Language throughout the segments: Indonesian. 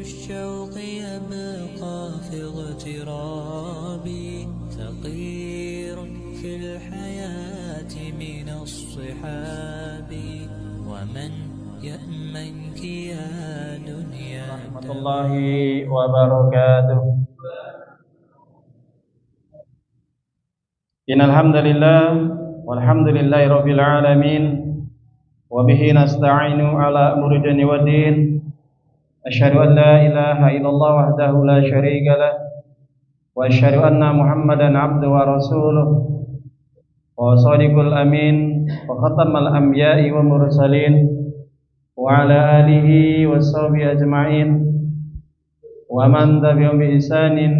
الشوق يبقى في اغترابي ثقير في الحياة من الصحاب ومن يأمنك يا دنيا ورحمة الله وبركاته. Innal hamdalillah walhamdulillahi rabbil alamin wa bihi nasta'inu ala umuri dunya waddin. Asyhadu an la ilaha illallah wahdahu la syarika lah wa asyhadu anna Muhammadan abduhu wa rasuluh wa shadiqul amin wa khatamal anbiya'i wa mursalin wa ala alihi wa sahbihi ajma'in wa man tabi'ahum bi ihsanin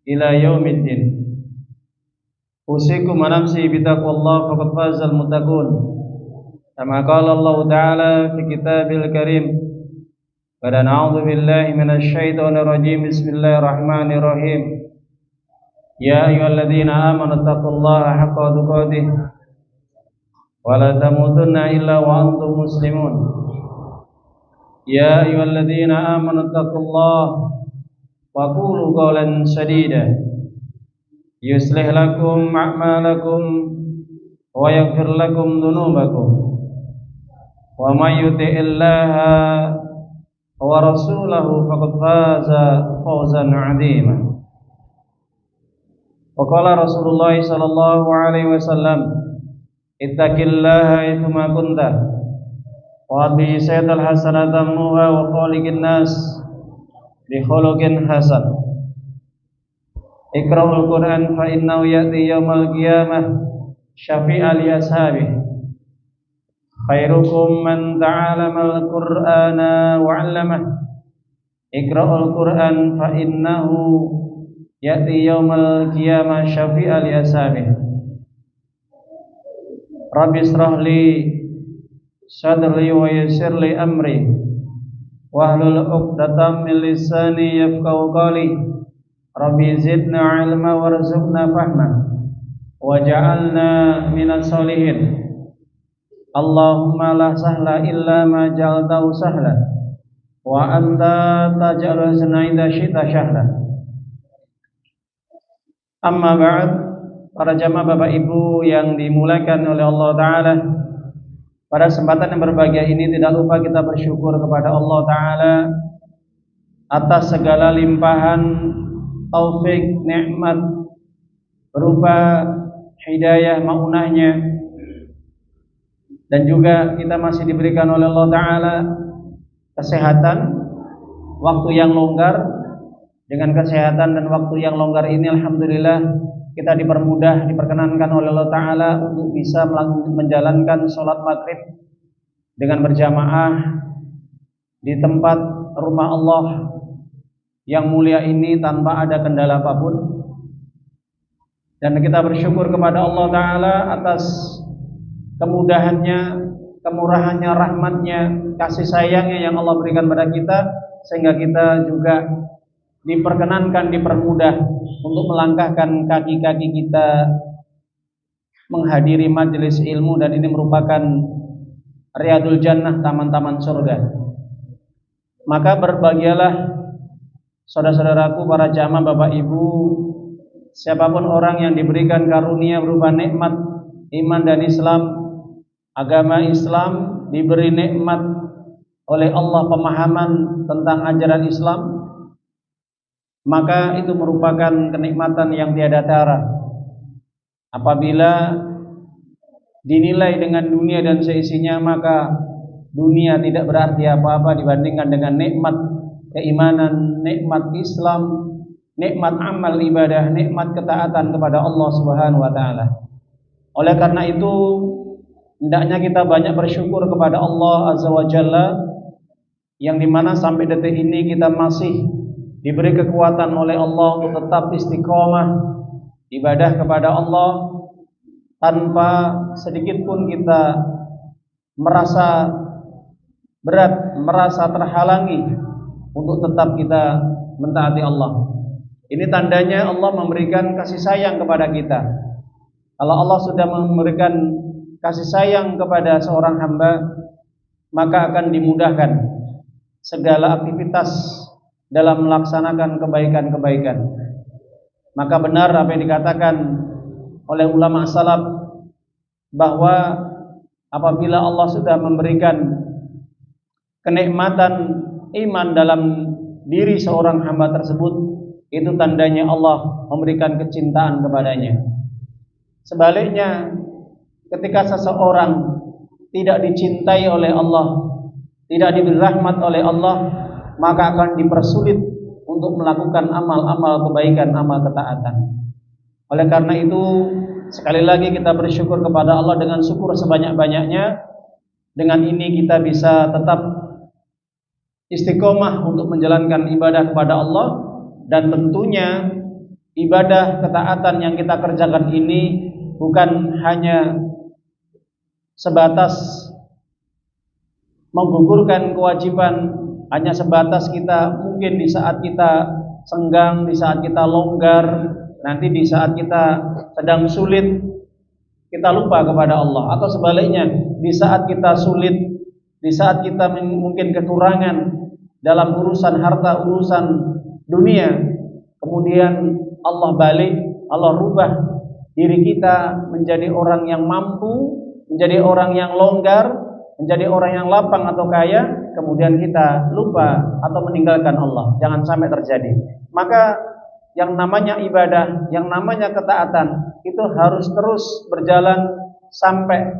ila yaumiddin. Usikum wa nafsi bi taqwallah faqad fazal muttaqun. Kama qala Allah Ta'ala fi kitabil karim. Wa na'udzu billahi minasy syaithanir rajim. Bismillahirrahmanirrahim. Ya ayyuhalladzina amanu taqullaha haqqa tuqatih wa la tamutunna illa wa antum muslimun. Ya ayyuhalladzina amanu taqullaha wa qulu qawlan sadida yuslih lakum a'malakum wa yaghfir lakum dhunubakum wa may yuti'illaha wa rasulahu faqad faza fawzan 'azima. Wa qala Rasulullah sallallahu alaihi wasallam ittaqillaha aitsuma kunta wa bi sayyidil hasanatan muha wa khaliqin nas bi khuluqin hasan. Iqra'ul Qur'an fa innahu ya'ti yaumal qiyamah syafi'an li ashabihi. Khairukum man ta'allamal Qur'ana wa 'allamahu. Iqra'ul Qur'an fa innahu ya'ti yaumal qiyamah syafi'an li ashabihi. Rabbi ishrah li sadri wa yassir li amri wahlul 'uqdatam min lisani yafqahu qawli. Rabbi zidna ilma warzuqna fahma waj'alna minas solihin. Allahumma la sahla illa ma ja'altahu sahla wa anta taj'alul hazna idza syi'ta sahla. Amma ba'd, para jamaah Bapak Ibu yang dimuliakan oleh Allah Ta'ala, pada kesempatan yang berbahagia ini tidak lupa kita bersyukur kepada Allah Ta'ala atas segala limpahan taufik, nikmat berupa hidayah maunahnya, dan juga kita masih diberikan oleh Allah Ta'ala kesehatan, waktu yang longgar. Dengan kesehatan dan waktu yang longgar ini alhamdulillah kita dipermudah, diperkenankan oleh Allah Ta'ala untuk bisa menjalankan sholat maghrib dengan berjamaah di tempat rumah Allah yang mulia ini tanpa ada kendala apapun. Dan kita bersyukur kepada Allah Ta'ala atas kemudahannya, kemurahannya, rahmatnya, kasih sayangnya yang Allah berikan pada kita, sehingga kita juga diperkenankan, dipermudah untuk melangkahkan kaki-kaki kita menghadiri majelis ilmu, dan ini merupakan Riyadul Jannah, taman-taman surga. Maka berbahagialah saudara-saudaraku, para jamaah Bapak Ibu, siapapun orang yang diberikan karunia berupa nikmat iman dan Islam, agama Islam, diberi nikmat oleh Allah pemahaman tentang ajaran Islam, maka itu merupakan kenikmatan yang tiada tara. Apabila dinilai dengan dunia dan seisinya, maka dunia tidak berarti apa-apa dibandingkan dengan nikmat keimanan, nikmat Islam, nikmat amal ibadah, nikmat ketaatan kepada Allah Subhanahu wa taala. Oleh karena itu, hendaknya kita banyak bersyukur kepada Allah Azza wa Jalla, yang dimana sampai detik ini kita masih diberi kekuatan oleh Allah untuk tetap istiqomah ibadah kepada Allah, tanpa sedikit pun kita merasa berat, merasa terhalangi untuk tetap kita mentaati Allah. Ini tandanya Allah memberikan kasih sayang kepada kita. Kalau Allah sudah memberikan kasih sayang kepada seorang hamba, maka akan dimudahkan segala aktivitas dalam melaksanakan kebaikan-kebaikan. Maka benar apa yang dikatakan oleh ulama salaf bahwa apabila Allah sudah memberikan kenikmatan iman dalam diri seorang hamba tersebut, itu tandanya Allah memberikan kecintaan kepadanya. Sebaliknya, ketika seseorang tidak dicintai oleh Allah, tidak diberi rahmat oleh Allah, maka akan dipersulit untuk melakukan amal-amal kebaikan, amal ketaatan. Oleh karena itu, sekali lagi kita bersyukur kepada Allah dengan syukur sebanyak-banyaknya. Dengan ini kita bisa tetap istiqomah untuk menjalankan ibadah kepada Allah, dan tentunya ibadah ketaatan yang kita kerjakan ini bukan hanya sebatas menggugurkan kewajiban, hanya sebatas kita mungkin di saat kita senggang, di saat kita longgar, nanti di saat kita sedang sulit kita lupa kepada Allah, atau sebaliknya di saat kita sulit, di saat kita mungkin kekurangan dalam urusan harta, urusan dunia, kemudian Allah balik, Allah rubah diri kita menjadi orang yang mampu, menjadi orang yang longgar, menjadi orang yang lapang atau kaya, kemudian kita lupa atau meninggalkan Allah. Jangan sampai terjadi. Maka yang namanya ibadah, yang namanya ketaatan itu harus terus berjalan sampai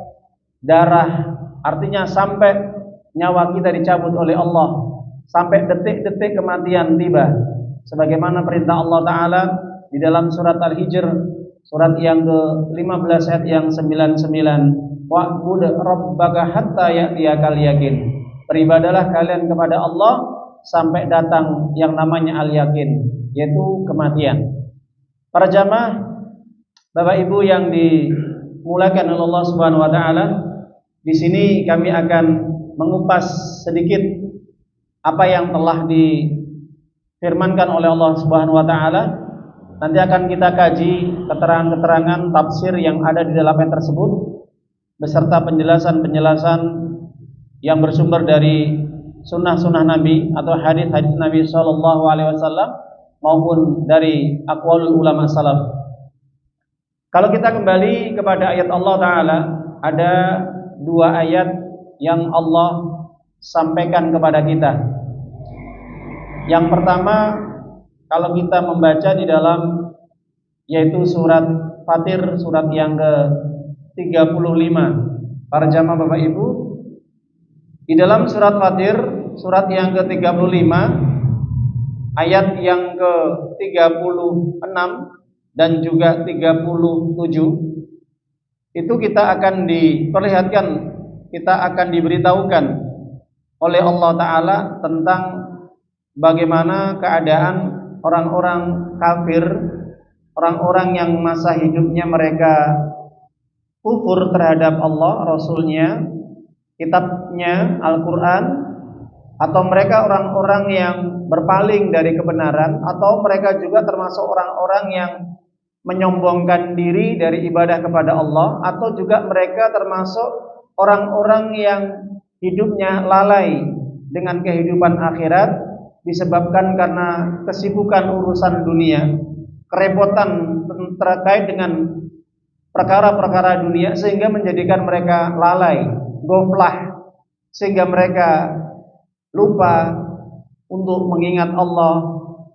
darah, artinya sampai nyawa kita dicabut oleh Allah, sampai detik-detik kematian tiba. Sebagaimana perintah Allah Ta'ala di dalam surat Al-Hijr, surat yang ke-15 ayat yang 99, wa'bud rabbaka hatta ya'tiyakal yakin. Beribadalah kalian kepada Allah sampai datang yang namanya al-yakin, yaitu kematian. Para jamaah, Bapak Ibu yang dimulakan oleh Allah Subhanahu wa taala, di sini kami akan mengupas sedikit apa yang telah difirmankan oleh Allah Subhanahu wa taala. Nanti akan kita kaji keterangan-keterangan tafsir yang ada di dalam ayat tersebut beserta penjelasan-penjelasan yang bersumber dari sunnah-sunnah Nabi atau hadis-hadis Nabi Shallallahu Alaihi Wasallam maupun dari aqwalul ulama salaf. Kalau kita kembali kepada ayat Allah Ta'ala, ada dua ayat yang Allah sampaikan kepada kita. Yang pertama, kalau kita membaca di dalam yaitu surat Fatir, surat yang ke-35. Para jamaah Bapak Ibu, di dalam surat Fatir, surat yang ke-35, ayat yang ke-36 dan juga 37, itu kita akan diperlihatkan, kita akan diberitahukan oleh Allah Ta'ala tentang bagaimana keadaan orang-orang kafir, orang-orang yang masa hidupnya mereka kufur terhadap Allah, Rasulnya, kitabnya, Al-Quran, atau mereka orang-orang yang berpaling dari kebenaran, atau mereka juga termasuk orang-orang yang menyombongkan diri dari ibadah kepada Allah, atau juga mereka termasuk orang-orang yang hidupnya lalai dengan kehidupan akhirat disebabkan karena kesibukan urusan dunia, kerepotan terkait dengan perkara-perkara dunia, sehingga menjadikan mereka lalai, goflah, sehingga mereka lupa untuk mengingat Allah,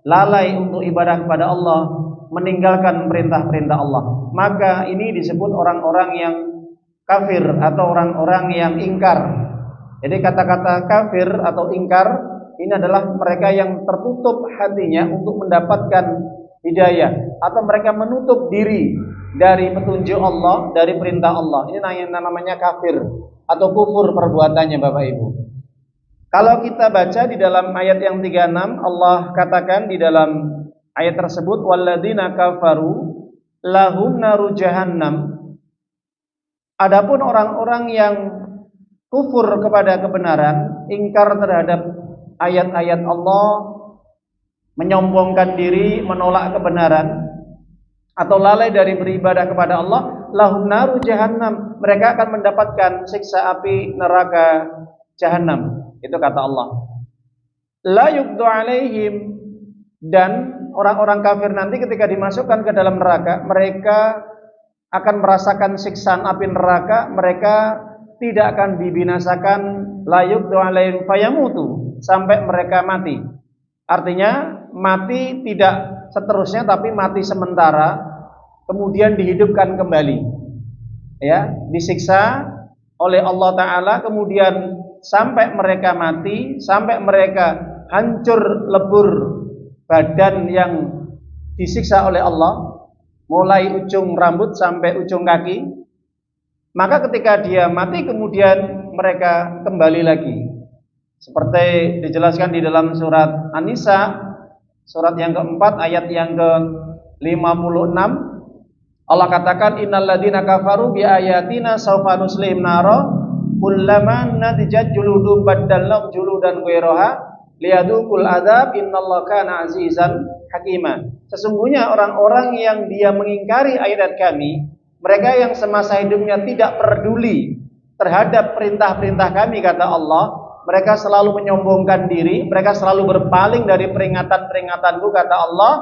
lalai untuk ibadah kepada Allah, meninggalkan perintah-perintah Allah. Maka ini disebut orang-orang yang kafir atau orang-orang yang ingkar. Jadi kata-kata kafir atau ingkar ini adalah mereka yang tertutup hatinya untuk mendapatkan hidayah, atau mereka menutup diri dari petunjuk Allah, dari perintah Allah. Ini yang namanya kafir atau kufur perbuatannya, Bapak Ibu. Kalau kita baca di dalam ayat yang 36, Allah katakan di dalam ayat tersebut, walladzina kafaru lahum naru jahannam. Adapun orang-orang yang kufur kepada kebenaran, ingkar terhadap ayat-ayat Allah, menyombongkan diri, menolak kebenaran, atau lalai dari beribadah kepada Allah, lahum naru jahannam, mereka akan mendapatkan siksa api neraka jahannam. Itu kata Allah. la yuqdu alaihim, dan orang-orang kafir nanti ketika dimasukkan ke dalam neraka, mereka akan merasakan siksaan api neraka, mereka tidak akan dibinasakan, la yuqdu alaihim fayamutu, sampai mereka mati. Artinya mati tidak seterusnya, tapi mati sementara, kemudian dihidupkan kembali, ya, disiksa oleh Allah Ta'ala, kemudian sampai mereka mati, sampai mereka hancur lebur badan yang disiksa oleh Allah, mulai ujung rambut sampai ujung kaki. Maka ketika dia mati, kemudian mereka kembali lagi, seperti dijelaskan di dalam surat An-Nisa, surat yang keempat, ayat yang ke-56. Allah katakan, innal ladzina kafaru bi ayatina sawfa nuslihim nara kullama nadijat juludum baddalnahum juludan ghairaha liyadukul adzab innallaha kana azizan hakima. Sesungguhnya orang-orang yang dia mengingkari ayat kami, mereka yang semasa hidupnya tidak peduli terhadap perintah-perintah kami, kata Allah, mereka selalu menyombongkan diri, mereka selalu berpaling dari peringatan-peringatanku, kata Allah,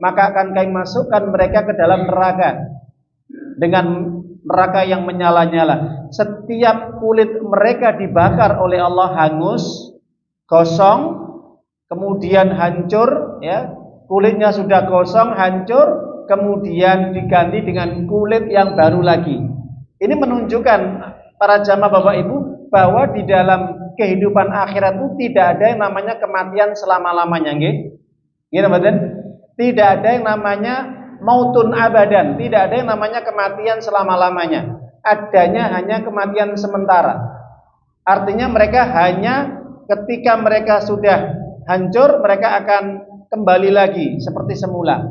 maka akan kami masukkan mereka ke dalam neraka dengan neraka yang menyala-nyala. Setiap kulit mereka dibakar oleh Allah hangus, gosong, kemudian hancur, ya, kulitnya sudah gosong, hancur, kemudian diganti dengan kulit yang baru lagi. Ini menunjukkan para jamaah Bapak Ibu bahwa di dalam kehidupan akhirat itu tidak ada yang namanya kematian selama-lamanya, nggih. Nggih, mboten? Tidak ada yang namanya mautun abadan, tidak ada yang namanya kematian selama-lamanya. Adanya hanya kematian sementara. Artinya mereka hanya ketika mereka sudah hancur, mereka akan kembali lagi seperti semula.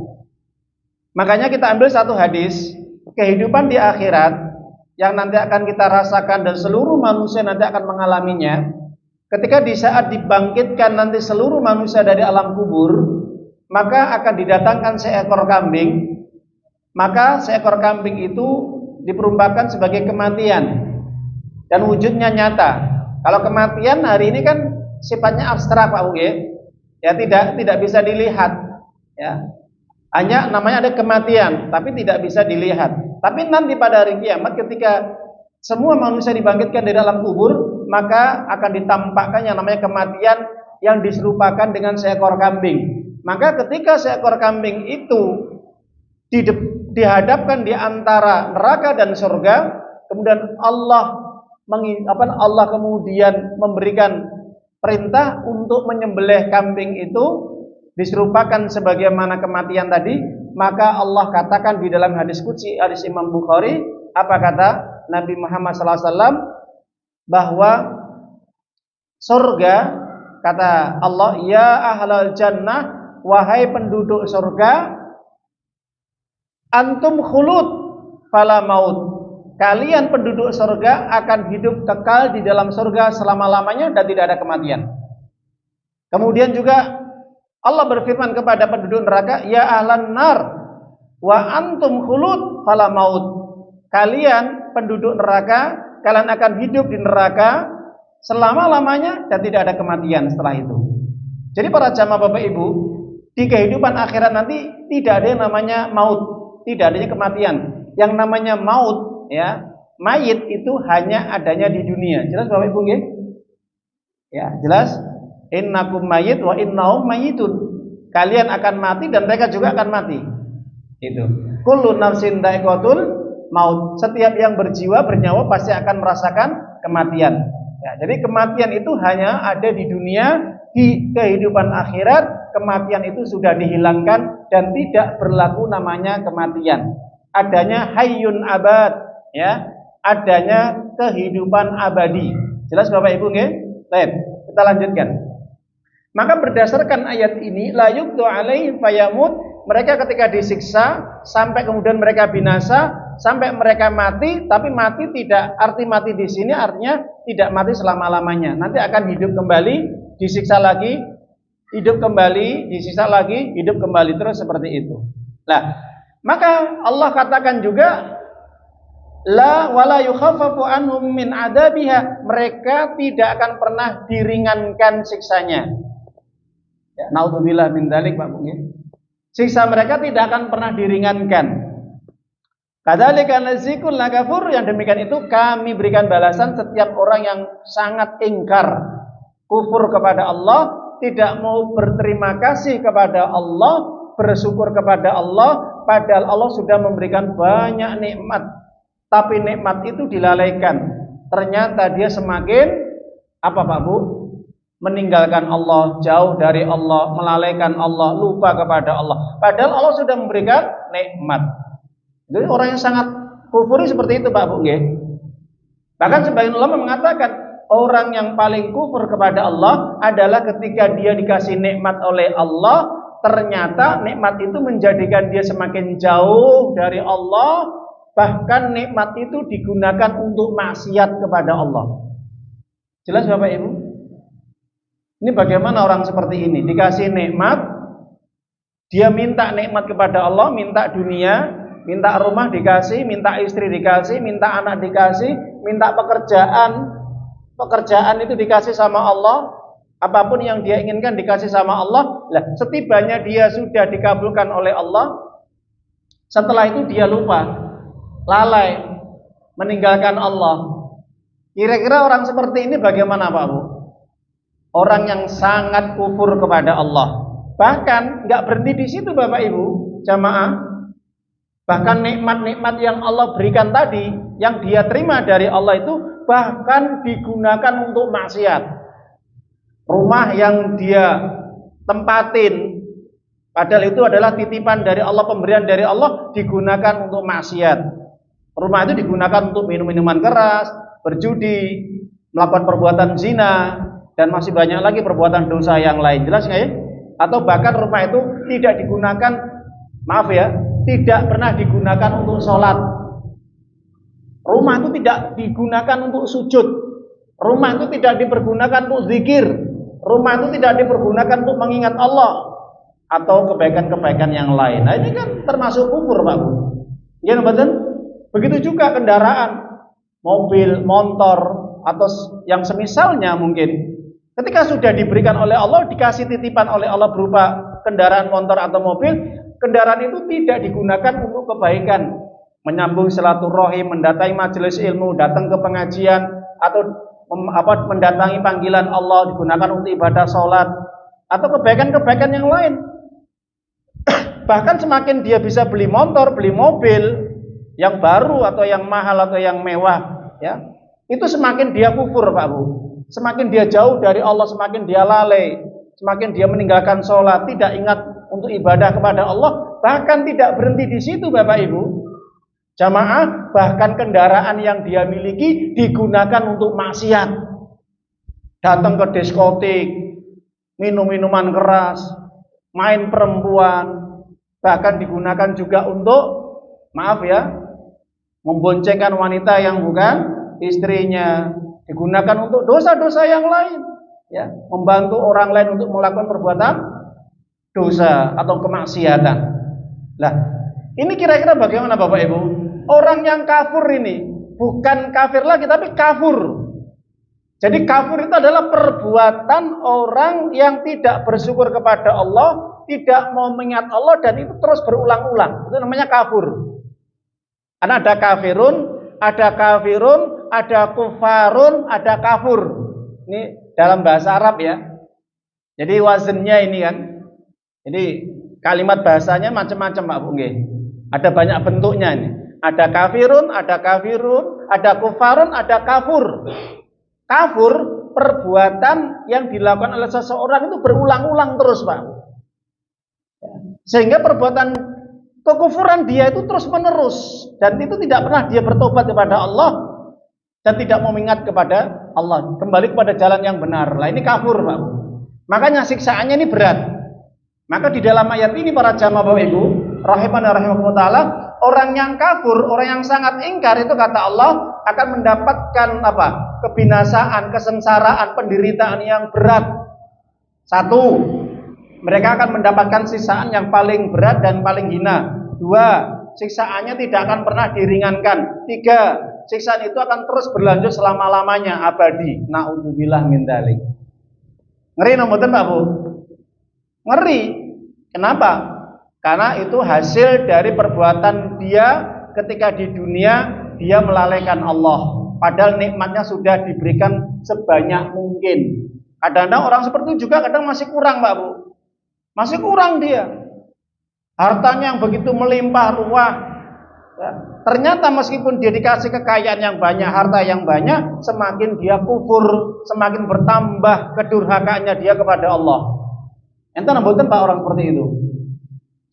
Makanya kita ambil satu hadis, kehidupan di akhirat yang nanti akan kita rasakan dan seluruh manusia nanti akan mengalaminya. Ketika di saat dibangkitkan nanti seluruh manusia dari alam kubur, maka akan didatangkan seekor kambing. Maka seekor kambing itu diperumpakan sebagai kematian dan wujudnya nyata. Kalau kematian hari ini kan sifatnya abstrak, Pak Uge, ya, tidak bisa dilihat, ya. Hanya namanya ada kematian, tapi tidak bisa dilihat. Tapi nanti pada hari kiamat ketika semua manusia dibangkitkan dari dalam kubur, maka akan ditampakkan yang namanya kematian yang diserupakan dengan seekor kambing. Maka ketika seekor kambing itu dihadapkan di antara neraka dan surga, kemudian Allah kemudian memberikan perintah untuk menyembelih kambing itu, diserupakan sebagaimana kematian tadi, maka Allah katakan di dalam hadis qudsi, hadis Imam Bukhari, apa kata Nabi Muhammad SAW, bahwa surga, kata Allah, ya ahlal jannah, wahai penduduk surga, antum khulud fala maut, kalian penduduk surga akan hidup kekal di dalam surga selama-lamanya dan tidak ada kematian. Kemudian juga Allah berfirman kepada penduduk neraka, ya ahlan nar wa antum khulud fala maut, kalian penduduk neraka, kalian akan hidup di neraka selama-lamanya dan tidak ada kematian setelah itu. Jadi para jamaah Bapak Ibu, di kehidupan akhirat nanti tidak ada yang namanya maut, tidak adanya kematian. Yang namanya maut, ya, mayit itu hanya adanya di dunia. Jelas Bapak Ibu nggih? Ya, jelas. Innakum mayit wa innahum mayitun. Kalian akan mati dan mereka juga akan mati. Itu. Kullu nafsin dha'iqatul maut. Setiap yang berjiwa, bernyawa pasti akan merasakan kematian. Ya, jadi kematian itu hanya ada di dunia. Di kehidupan akhirat kematian itu sudah dihilangkan dan tidak berlaku namanya kematian. Adanya hayyun abad, ya, adanya kehidupan abadi. Jelas Bapak Ibu nggih? Baik, kita lanjutkan. Maka berdasarkan ayat ini, la yuqdu alaihim fayamut, mereka ketika disiksa sampai kemudian mereka binasa, sampai mereka mati, tapi mati tidak, arti mati di sini artinya tidak mati selama-lamanya. Nanti akan hidup kembali, disiksa lagi, hidup kembali, disiksa lagi, hidup kembali, terus seperti itu. Nah, maka Allah katakan juga, la wala yukhaffafu anhum min adabiha, mereka tidak akan pernah diringankan siksanya. Naudzubillah min dzalik, Pak Bu. Siksa mereka tidak akan pernah diringankan. Kadzalika nazikul kafur, yang demikian itu kami berikan balasan setiap orang yang sangat ingkar, kufur kepada Allah, tidak mau berterima kasih kepada Allah, bersyukur kepada Allah, padahal Allah sudah memberikan banyak nikmat, tapi nikmat itu dilalaikan. Ternyata dia semakin apa, Pak Bu? Meninggalkan Allah, jauh dari Allah, melalaikan Allah, lupa kepada Allah. Padahal Allah sudah memberikan nikmat. Jadi orang yang sangat kufur seperti itu, Pak Bu. Bahkan sebagian ulama mengatakan orang yang paling kufur kepada Allah adalah ketika dia dikasih nikmat oleh Allah, ternyata nikmat itu menjadikan dia semakin jauh dari Allah, bahkan nikmat itu digunakan untuk maksiat kepada Allah. Jelas Bapak Ibu? Ini bagaimana orang seperti ini dikasih nikmat, dia minta nikmat kepada Allah, minta dunia, minta rumah dikasih, minta istri dikasih, minta anak dikasih, minta pekerjaan itu dikasih sama Allah, apapun yang dia inginkan dikasih sama Allah. Lah, setibanya dia sudah dikabulkan oleh Allah, setelah itu dia lupa, lalai, meninggalkan Allah. Kira-kira orang seperti ini bagaimana, Pak Bu? Orang yang sangat kufur kepada Allah. Bahkan nggak berhenti di situ, Bapak Ibu, jamaah. Bahkan nikmat-nikmat yang Allah berikan tadi, yang dia terima dari Allah itu bahkan digunakan untuk maksiat. Rumah yang dia tempatin, padahal itu adalah titipan dari Allah, pemberian dari Allah, digunakan untuk maksiat. Rumah itu digunakan untuk minum-minuman keras, berjudi, melakukan perbuatan zina, dan masih banyak lagi perbuatan dosa yang lain. Jelas nggak ya? Atau bahkan rumah itu tidak digunakan, maaf ya, tidak pernah digunakan untuk sholat. Rumah itu tidak digunakan untuk sujud. Rumah itu tidak dipergunakan untuk zikir. Rumah itu tidak dipergunakan untuk mengingat Allah atau kebaikan-kebaikan yang lain. Nah, ini kan termasuk kufur, Pak Bu. Ya, betul? Begitu juga kendaraan, mobil, motor, atau yang semisalnya mungkin. Ketika sudah diberikan oleh Allah, dikasih titipan oleh Allah berupa kendaraan motor atau mobil, kendaraan itu tidak digunakan untuk kebaikan, menyambung silaturahim, mendatangi majelis ilmu, datang ke pengajian, atau mendatangi panggilan Allah, digunakan untuk ibadah sholat, atau kebaikan-kebaikan yang lain. Bahkan semakin dia bisa beli motor, beli mobil yang baru atau yang mahal atau yang mewah, ya, itu semakin dia kufur, Pak Bu. Semakin dia jauh dari Allah, semakin dia lalai, semakin dia meninggalkan sholat, tidak ingat untuk ibadah kepada Allah. Bahkan tidak berhenti di situ, Bapak Ibu. Jamaah, bahkan kendaraan yang dia miliki digunakan untuk maksiat. Datang ke diskotik, minum-minuman keras, main perempuan, bahkan digunakan juga untuk, maaf ya, memboncengkan wanita yang bukan istrinya, digunakan untuk dosa-dosa yang lain, ya, membantu orang lain untuk melakukan perbuatan dosa atau kemaksiatan. Lah, ini kira-kira bagaimana, Bapak Ibu? Orang yang kafir ini bukan kafir lagi, tapi kafur. Jadi kafir itu adalah perbuatan orang yang tidak bersyukur kepada Allah, tidak mau mengingat Allah, dan itu terus berulang-ulang. Itu namanya kafir. Karena ada kafirun, ada kufarun, ada kafur. Ini dalam bahasa Arab ya. Jadi wazennya ini kan. Jadi kalimat bahasanya macam-macam, Pak Bu. Ada banyak bentuknya ini. Ada kafirun, ada kufarun, ada kafur. Kafur perbuatan yang dilakukan oleh seseorang itu berulang-ulang terus, Pak. Sehingga perbuatan kekufuran dia itu terus menerus, dan itu tidak pernah dia bertobat kepada Allah dan tidak mau mengingat kepada Allah, kembali kepada jalan yang benar. Lah ini kafur, Pak. Makanya siksaannya ini berat. Maka di dalam ayat ini para jamaah Bapak Ibu, rahimani rahimakumullah taala, orang yang kafir, orang yang sangat ingkar itu kata Allah akan mendapatkan apa? Kebinasaan, kesengsaraan, penderitaan yang berat. Satu, mereka akan mendapatkan siksaan yang paling berat dan paling hina. Dua, siksaannya tidak akan pernah diringankan. Tiga, siksaan itu akan terus berlanjut selama-lamanya, abadi. Na'udzubillah min dzalik. Ngeri nomor Pak Bu? Ngeri. Kenapa? Karena itu hasil dari perbuatan dia ketika di dunia dia melalaikan Allah. Padahal nikmatnya sudah diberikan sebanyak mungkin. Kadang-kadang orang seperti itu juga kadang masih kurang, Pak Bu. Masih kurang dia. Hartanya yang begitu melimpah ruah. Ya, ternyata meskipun dia dikasih kekayaan yang banyak, harta yang banyak, semakin dia kufur, semakin bertambah kedurhakaannya dia kepada Allah. Ente mboten Pak orang seperti itu.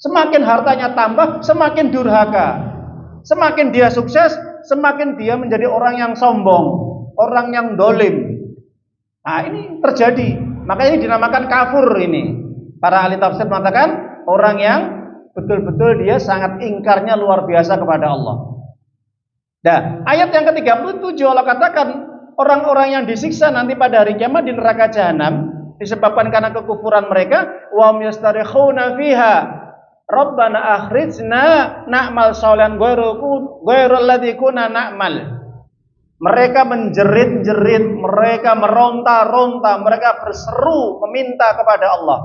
Semakin hartanya tambah, semakin durhaka. Semakin dia sukses, semakin dia menjadi orang yang sombong, orang yang dolim. Nah ini terjadi. Makanya ini dinamakan kafur ini. Para ahli tafsir mengatakan orang yang betul-betul dia sangat ingkarnya luar biasa kepada Allah. Nah, ayat yang ke-37 Allah katakan orang-orang yang disiksa nanti pada hari kiamat di neraka jahanam disebabkan karena kekufuran mereka, wa yastarikhuna fiha rabbana akhrijna na'mal sholihan ghairal ladzi kunna na'mal. Mereka menjerit-jerit, mereka meronta-ronta, mereka berseru meminta kepada Allah,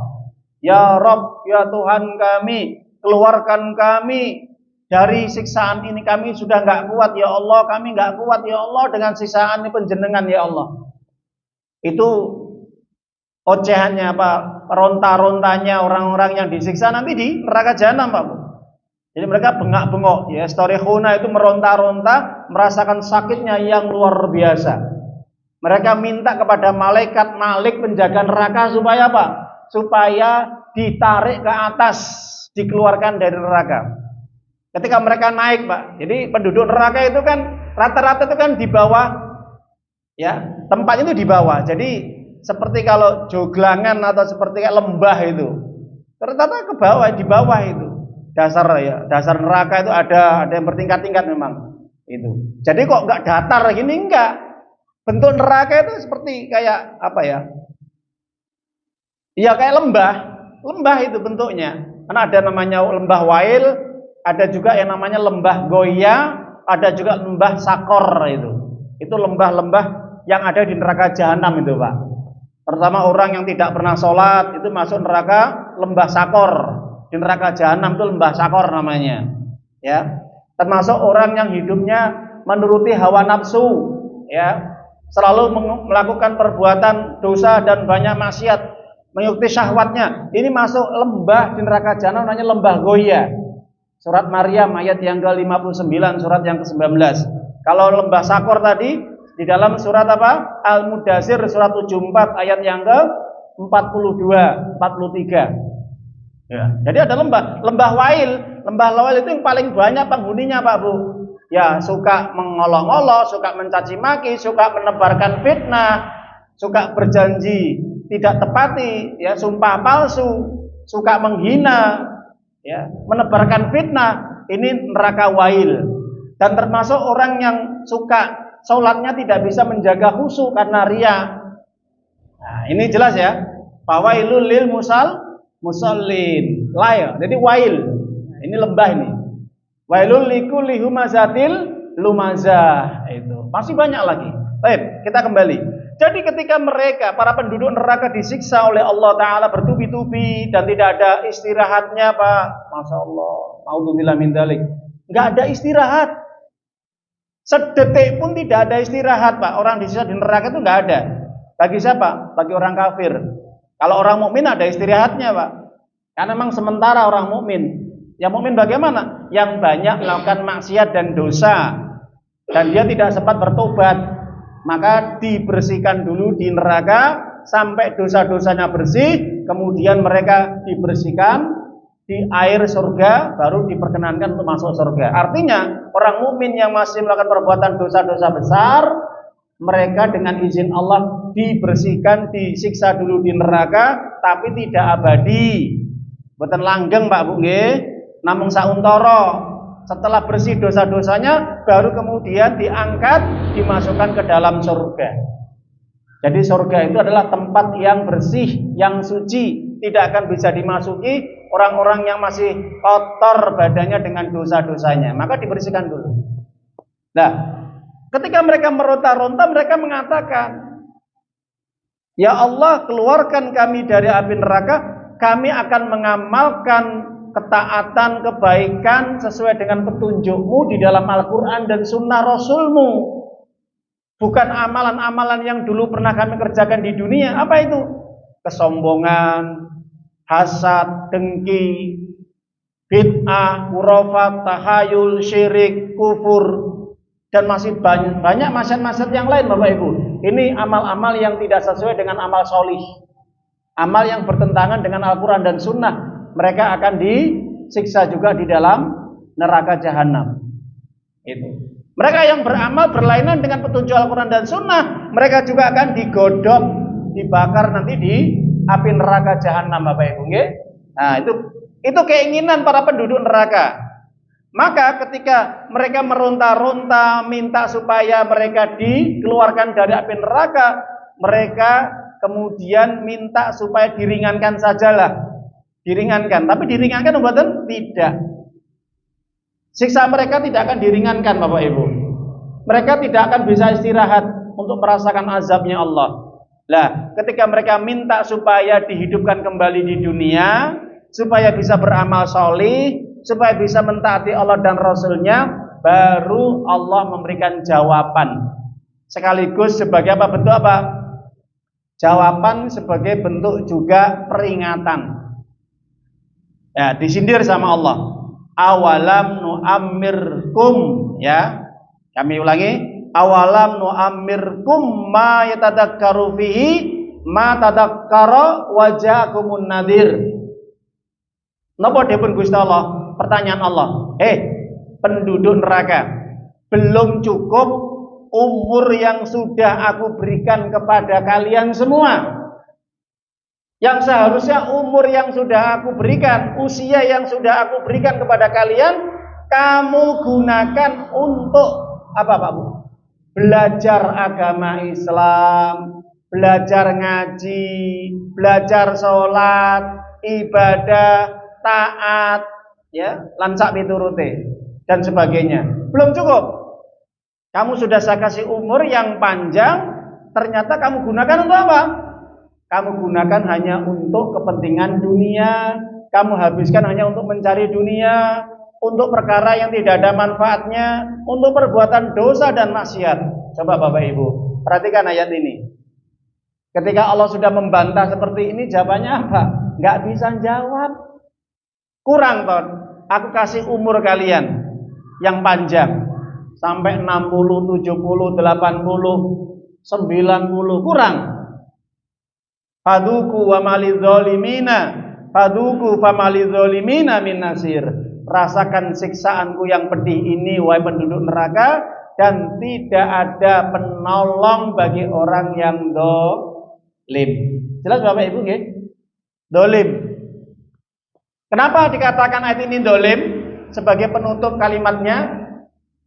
ya Rabb, ya Tuhan kami, keluarkan kami dari siksaan ini, kami sudah nggak kuat ya Allah, kami nggak kuat ya Allah dengan siksaan ini penjenengan ya Allah. Itu ocehannya apa? Ronta-rontanya orang-orang yang disiksa nanti di neraka jahanam, Pak Bu. Jadi mereka bengak-bengok, ya istorikhuna itu meronta-ronta, merasakan sakitnya yang luar biasa. Mereka minta kepada malaikat Malik penjaga neraka supaya apa? Supaya ditarik ke atas, dikeluarkan dari neraka. Ketika mereka naik, Pak. Jadi penduduk neraka itu kan rata-rata itu kan di bawah, ya tempatnya itu di bawah. Jadi seperti kalau joglangan atau seperti kayak lembah itu, rata-rata ke bawah, di bawah itu. Dasar ya, dasar neraka itu ada yang bertingkat-tingkat memang itu. Jadi kok nggak datar gini, enggak. Bentuk neraka itu seperti kayak apa ya? Iya kayak lembah itu bentuknya. Karena ada namanya lembah Wail, ada juga yang namanya lembah Goya, ada juga lembah Sakor itu. Itu lembah-lembah yang ada di neraka jahanam itu, Pak. Terutama orang yang tidak pernah sholat itu masuk neraka lembah Sakor. Di neraka jahanam itu lembah Sakor namanya, ya. Termasuk orang yang hidupnya menuruti hawa nafsu, ya, selalu melakukan perbuatan dosa dan banyak maksiat, mengikuti syahwatnya. Ini masuk lembah di neraka jahanam namanya lembah Goya. Surat Maryam ayat yang ke-59, surat yang ke-19. Kalau lembah Sakor tadi di dalam surat apa? Al-Mudaththir surat 74 ayat yang ke-42, 43. Ya, jadi ada lembah Wail. Lembah Wail itu yang paling banyak penghuninya, Pak Bu. Ya, suka mengolok-olok, suka mencaci maki, suka menebarkan fitnah, suka berjanji tidak tepati, ya, sumpah palsu, suka menghina, ya, menebarkan fitnah. Ini neraka Wail. Dan termasuk orang yang suka sholatnya tidak bisa menjaga khusyuk karena riya. Nah, ini jelas ya. Fawailul lil musallin, lail. Jadi wail. Ini lembah ini. Wailul likulli humazatil lumazah. Itu. Masih banyak lagi. Baik, kita kembali. Jadi ketika mereka para penduduk neraka disiksa oleh Allah Ta'ala bertubi-tubi dan tidak ada istirahatnya, Pak. Masya Allah. Naudzubillah min dzalik. Enggak ada istirahat. Sedetik pun tidak ada istirahat, Pak. Orang disiksa di neraka itu enggak ada. Bagi siapa? Bagi orang kafir. Kalau orang mukmin ada istirahatnya, Pak. Karena memang sementara orang mukmin. Yang mukmin bagaimana? Yang banyak melakukan maksiat dan dosa dan dia tidak sempat bertobat, maka dibersihkan dulu di neraka sampai dosa-dosanya bersih, kemudian mereka dibersihkan di air surga, baru diperkenankan untuk masuk surga. Artinya orang mukmin yang masih melakukan perbuatan dosa-dosa besar, mereka dengan izin Allah dibersihkan, disiksa dulu di neraka, tapi tidak abadi. Boten langgeng, Pak Bu nggih, namung sauntara. Setelah bersih dosa-dosanya, baru kemudian diangkat, dimasukkan ke dalam surga. Jadi surga itu adalah tempat yang bersih, yang suci, tidak akan bisa dimasuki orang-orang yang masih kotor badannya dengan dosa-dosanya. Maka dibersihkan dulu. Nah, ketika mereka meronta-ronta, mereka mengatakan, ya Allah, keluarkan kami dari api neraka kami akan mengamalkan ketaatan, kebaikan sesuai dengan petunjukmu di dalam Al-Quran dan Sunnah Rasulmu. Bukan amalan-amalan yang dulu pernah kami kerjakan di dunia. Apa itu? Kesombongan, hasad, dengki, bid'ah, khurafat, tahayul, syirik, kufur, dan masih banyak maksiat-maksiat yang lain, Bapak Ibu. Ini amal-amal yang tidak sesuai dengan amal solih, amal yang bertentangan dengan Al-Quran dan Sunnah. Mereka akan disiksa juga di dalam neraka jahanam. Itu. Mereka yang beramal berlainan dengan petunjuk Al-Quran dan Sunnah, mereka juga akan digodok, dibakar nanti di api neraka jahanam, Bapak Ibu. Nah, itu keinginan para penduduk neraka. Maka ketika mereka meronta-ronta minta supaya mereka dikeluarkan dari api neraka, mereka kemudian minta supaya diringankan sajalah. Diringankan, tapi diringankan mboten? Tidak. Siksa mereka tidak akan diringankan, Bapak Ibu. Mereka tidak akan bisa istirahat untuk merasakan azabnya Allah. Lah, ketika mereka minta supaya dihidupkan kembali di dunia, supaya bisa beramal solih, supaya bisa mentaati Allah dan Rasulnya, baru Allah memberikan jawaban. Sekaligus sebagai apa? Bentuk apa? Jawaban sebagai bentuk juga peringatan. Ya, disindir sama Allah. Awalam nu'ammirkum, ya. Kami ulangi, awalam nu'ammirkum ma yatadakkaru fihi ma tadakkara wajakumun nadir. Napa dipun Gusti Allah? Pertanyaan Allah. Penduduk neraka, belum cukup umur yang sudah aku berikan kepada kalian semua. Yang seharusnya umur yang sudah aku berikan, usia yang sudah aku berikan kepada kalian, kamu gunakan untuk apa, Pak Bu? Belajar agama Islam, belajar ngaji, belajar sholat, ibadah, taat, ya, lansak piturute dan sebagainya. Belum cukup. Kamu sudah saya kasih umur yang panjang, ternyata kamu gunakan untuk apa? Kamu gunakan hanya untuk kepentingan dunia, kamu habiskan hanya untuk mencari dunia, untuk perkara yang tidak ada manfaatnya, untuk perbuatan dosa dan maksiat. Coba Bapak Ibu, perhatikan ayat ini. Ketika Allah sudah membantah seperti ini, jawabannya apa? Nggak bisa jawab. Kurang, Ton. Aku kasih umur kalian yang panjang. Sampai 60, 70, 80, 90. Kurang. Faduku wa malizolimina, faduku famalizolimina min nasir. Rasakan siksaanku yang pedih ini, wahai penduduk neraka, dan tidak ada penolong bagi orang yang dolim. Jelas Bapak Ibu, nggih? Dolim. Kenapa dikatakan ayat ini dolim sebagai penutup kalimatnya?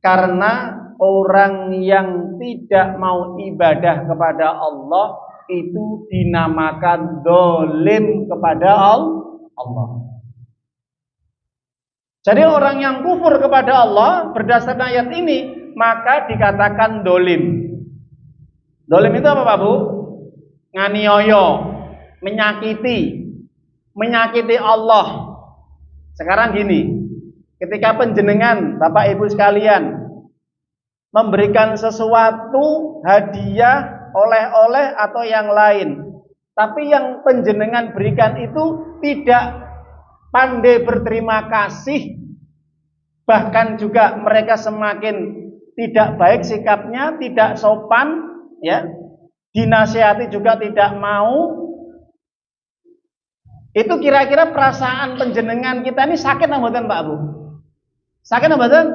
Karena orang yang tidak mau ibadah kepada Allah itu dinamakan dolim kepada Allah. Jadi orang yang kufur kepada Allah berdasarkan ayat ini, maka dikatakan dolim. Dolim itu apa, Pak Bu? Nganiaya, menyakiti Allah. Sekarang gini, ketika penjenengan Bapak Ibu sekalian memberikan sesuatu hadiah, oleh-oleh atau yang lain, tapi yang penjenengan berikan itu tidak pandai berterima kasih, bahkan juga mereka semakin tidak baik sikapnya, tidak sopan, ya, dinasihati juga tidak mau. Itu kira-kira perasaan penjenengan kita ini sakit apa mboten, Pak Bu? Sakit apa mboten?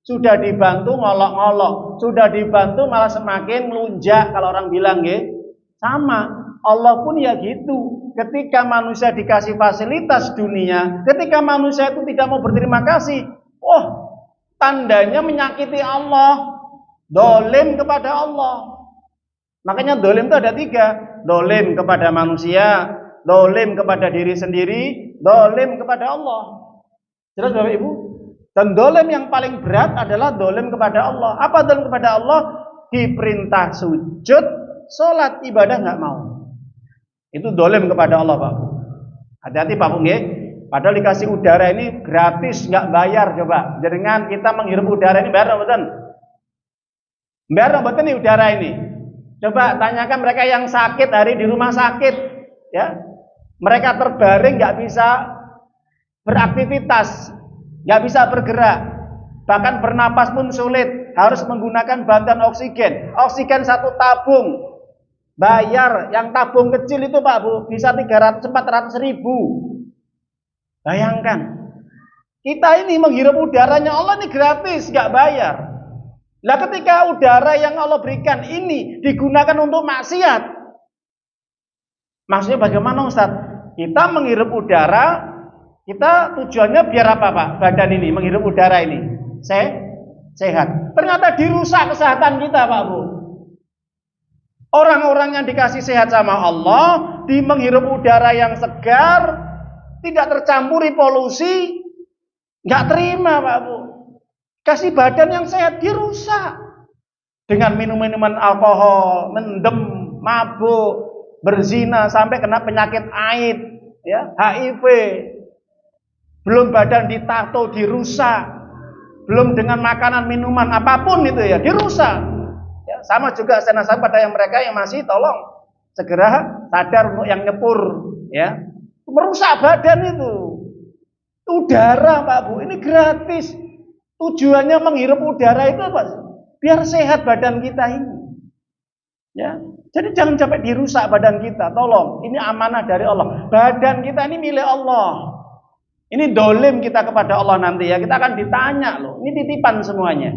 Sudah dibantu ngolok-ngolok, sudah dibantu malah semakin melunjak kalau orang bilang, nggih. Sama, Allah pun ya gitu. Ketika manusia dikasih fasilitas dunia, ketika manusia itu tidak mau berterima kasih, tandanya menyakiti Allah, dolim kepada Allah. Makanya dolim itu ada 3, dolim kepada manusia, dolim kepada diri sendiri, dolim kepada Allah. Jelas Bapak Ibu? Dan dolim yang paling berat adalah dolim kepada Allah. Apa dolim kepada Allah? Diperintah sujud, sholat, ibadah nggak mau. Itu dolim kepada Allah, Pak. Hati-hati Pak Bu nggih. Padahal dikasih udara ini gratis, nggak bayar. Coba jenengan kita menghirup udara ini bayar mboten? Bayar mboten nih udara ini? Coba tanyakan mereka yang sakit hari di rumah sakit, ya. Mereka terbaring nggak bisa beraktivitas, nggak bisa bergerak, bahkan bernapas pun sulit, harus menggunakan bantuan oksigen. Oksigen 1 tabung, bayar. Yang tabung kecil itu Pak Bu bisa 300-400 ribu. Bayangkan, kita ini menghirup udaranya Allah ini gratis, nggak bayar. Lah ketika udara yang Allah berikan ini digunakan untuk maksiat, maksudnya bagaimana Ustaz? Kita menghirup udara, kita tujuannya biar apa Pak? Badan ini menghirup udara ini sehat. Ternyata dirusak kesehatan kita Pak Bu. Orang-orang yang dikasih sehat sama Allah, di menghirup udara yang segar, tidak tercampuri polusi, nggak terima Pak Bu. Kasih badan yang sehat dirusak dengan minum-minuman alkohol, mendem, mabuk, berzina sampai kena penyakit AIDS, ya, HIV. Belum badan ditato dirusak, belum dengan makanan minuman apapun itu ya dirusak. Ya, sama juga saya nasihat pada yang mereka yang masih tolong segera sadar untuk yang nyepur, ya. Merusak badan itu. Udara Pak Bu, ini gratis. Tujuannya menghirup udara itu apa? Biar sehat badan kita ini. Ya. Jadi jangan sampai dirusak badan kita. Tolong, ini amanah dari Allah. Badan kita ini milik Allah. Ini dolim kita kepada Allah nanti ya. Kita akan ditanya loh. Ini titipan semuanya.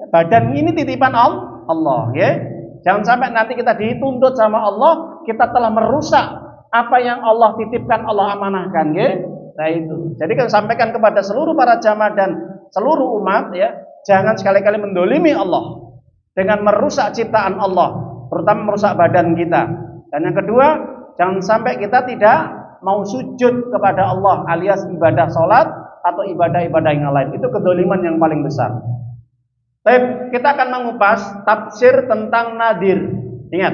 Badan ini titipan Allah, ya. Jangan sampai nanti kita dituntut sama Allah, kita telah merusak apa yang Allah titipkan, Allah amanahkan, ya. Nah itu. Jadi kita sampaikan kepada seluruh para jamaah dan seluruh umat, ya, jangan sekali-kali mendolimi Allah dengan merusak ciptaan Allah, terutama merusak badan kita. Dan yang kedua, jangan sampai kita tidak mau sujud kepada Allah alias ibadah sholat atau ibadah-ibadah yang lain. Itu kedoliman yang paling besar. Baik, kita akan mengupas tafsir tentang nadir. Ingat,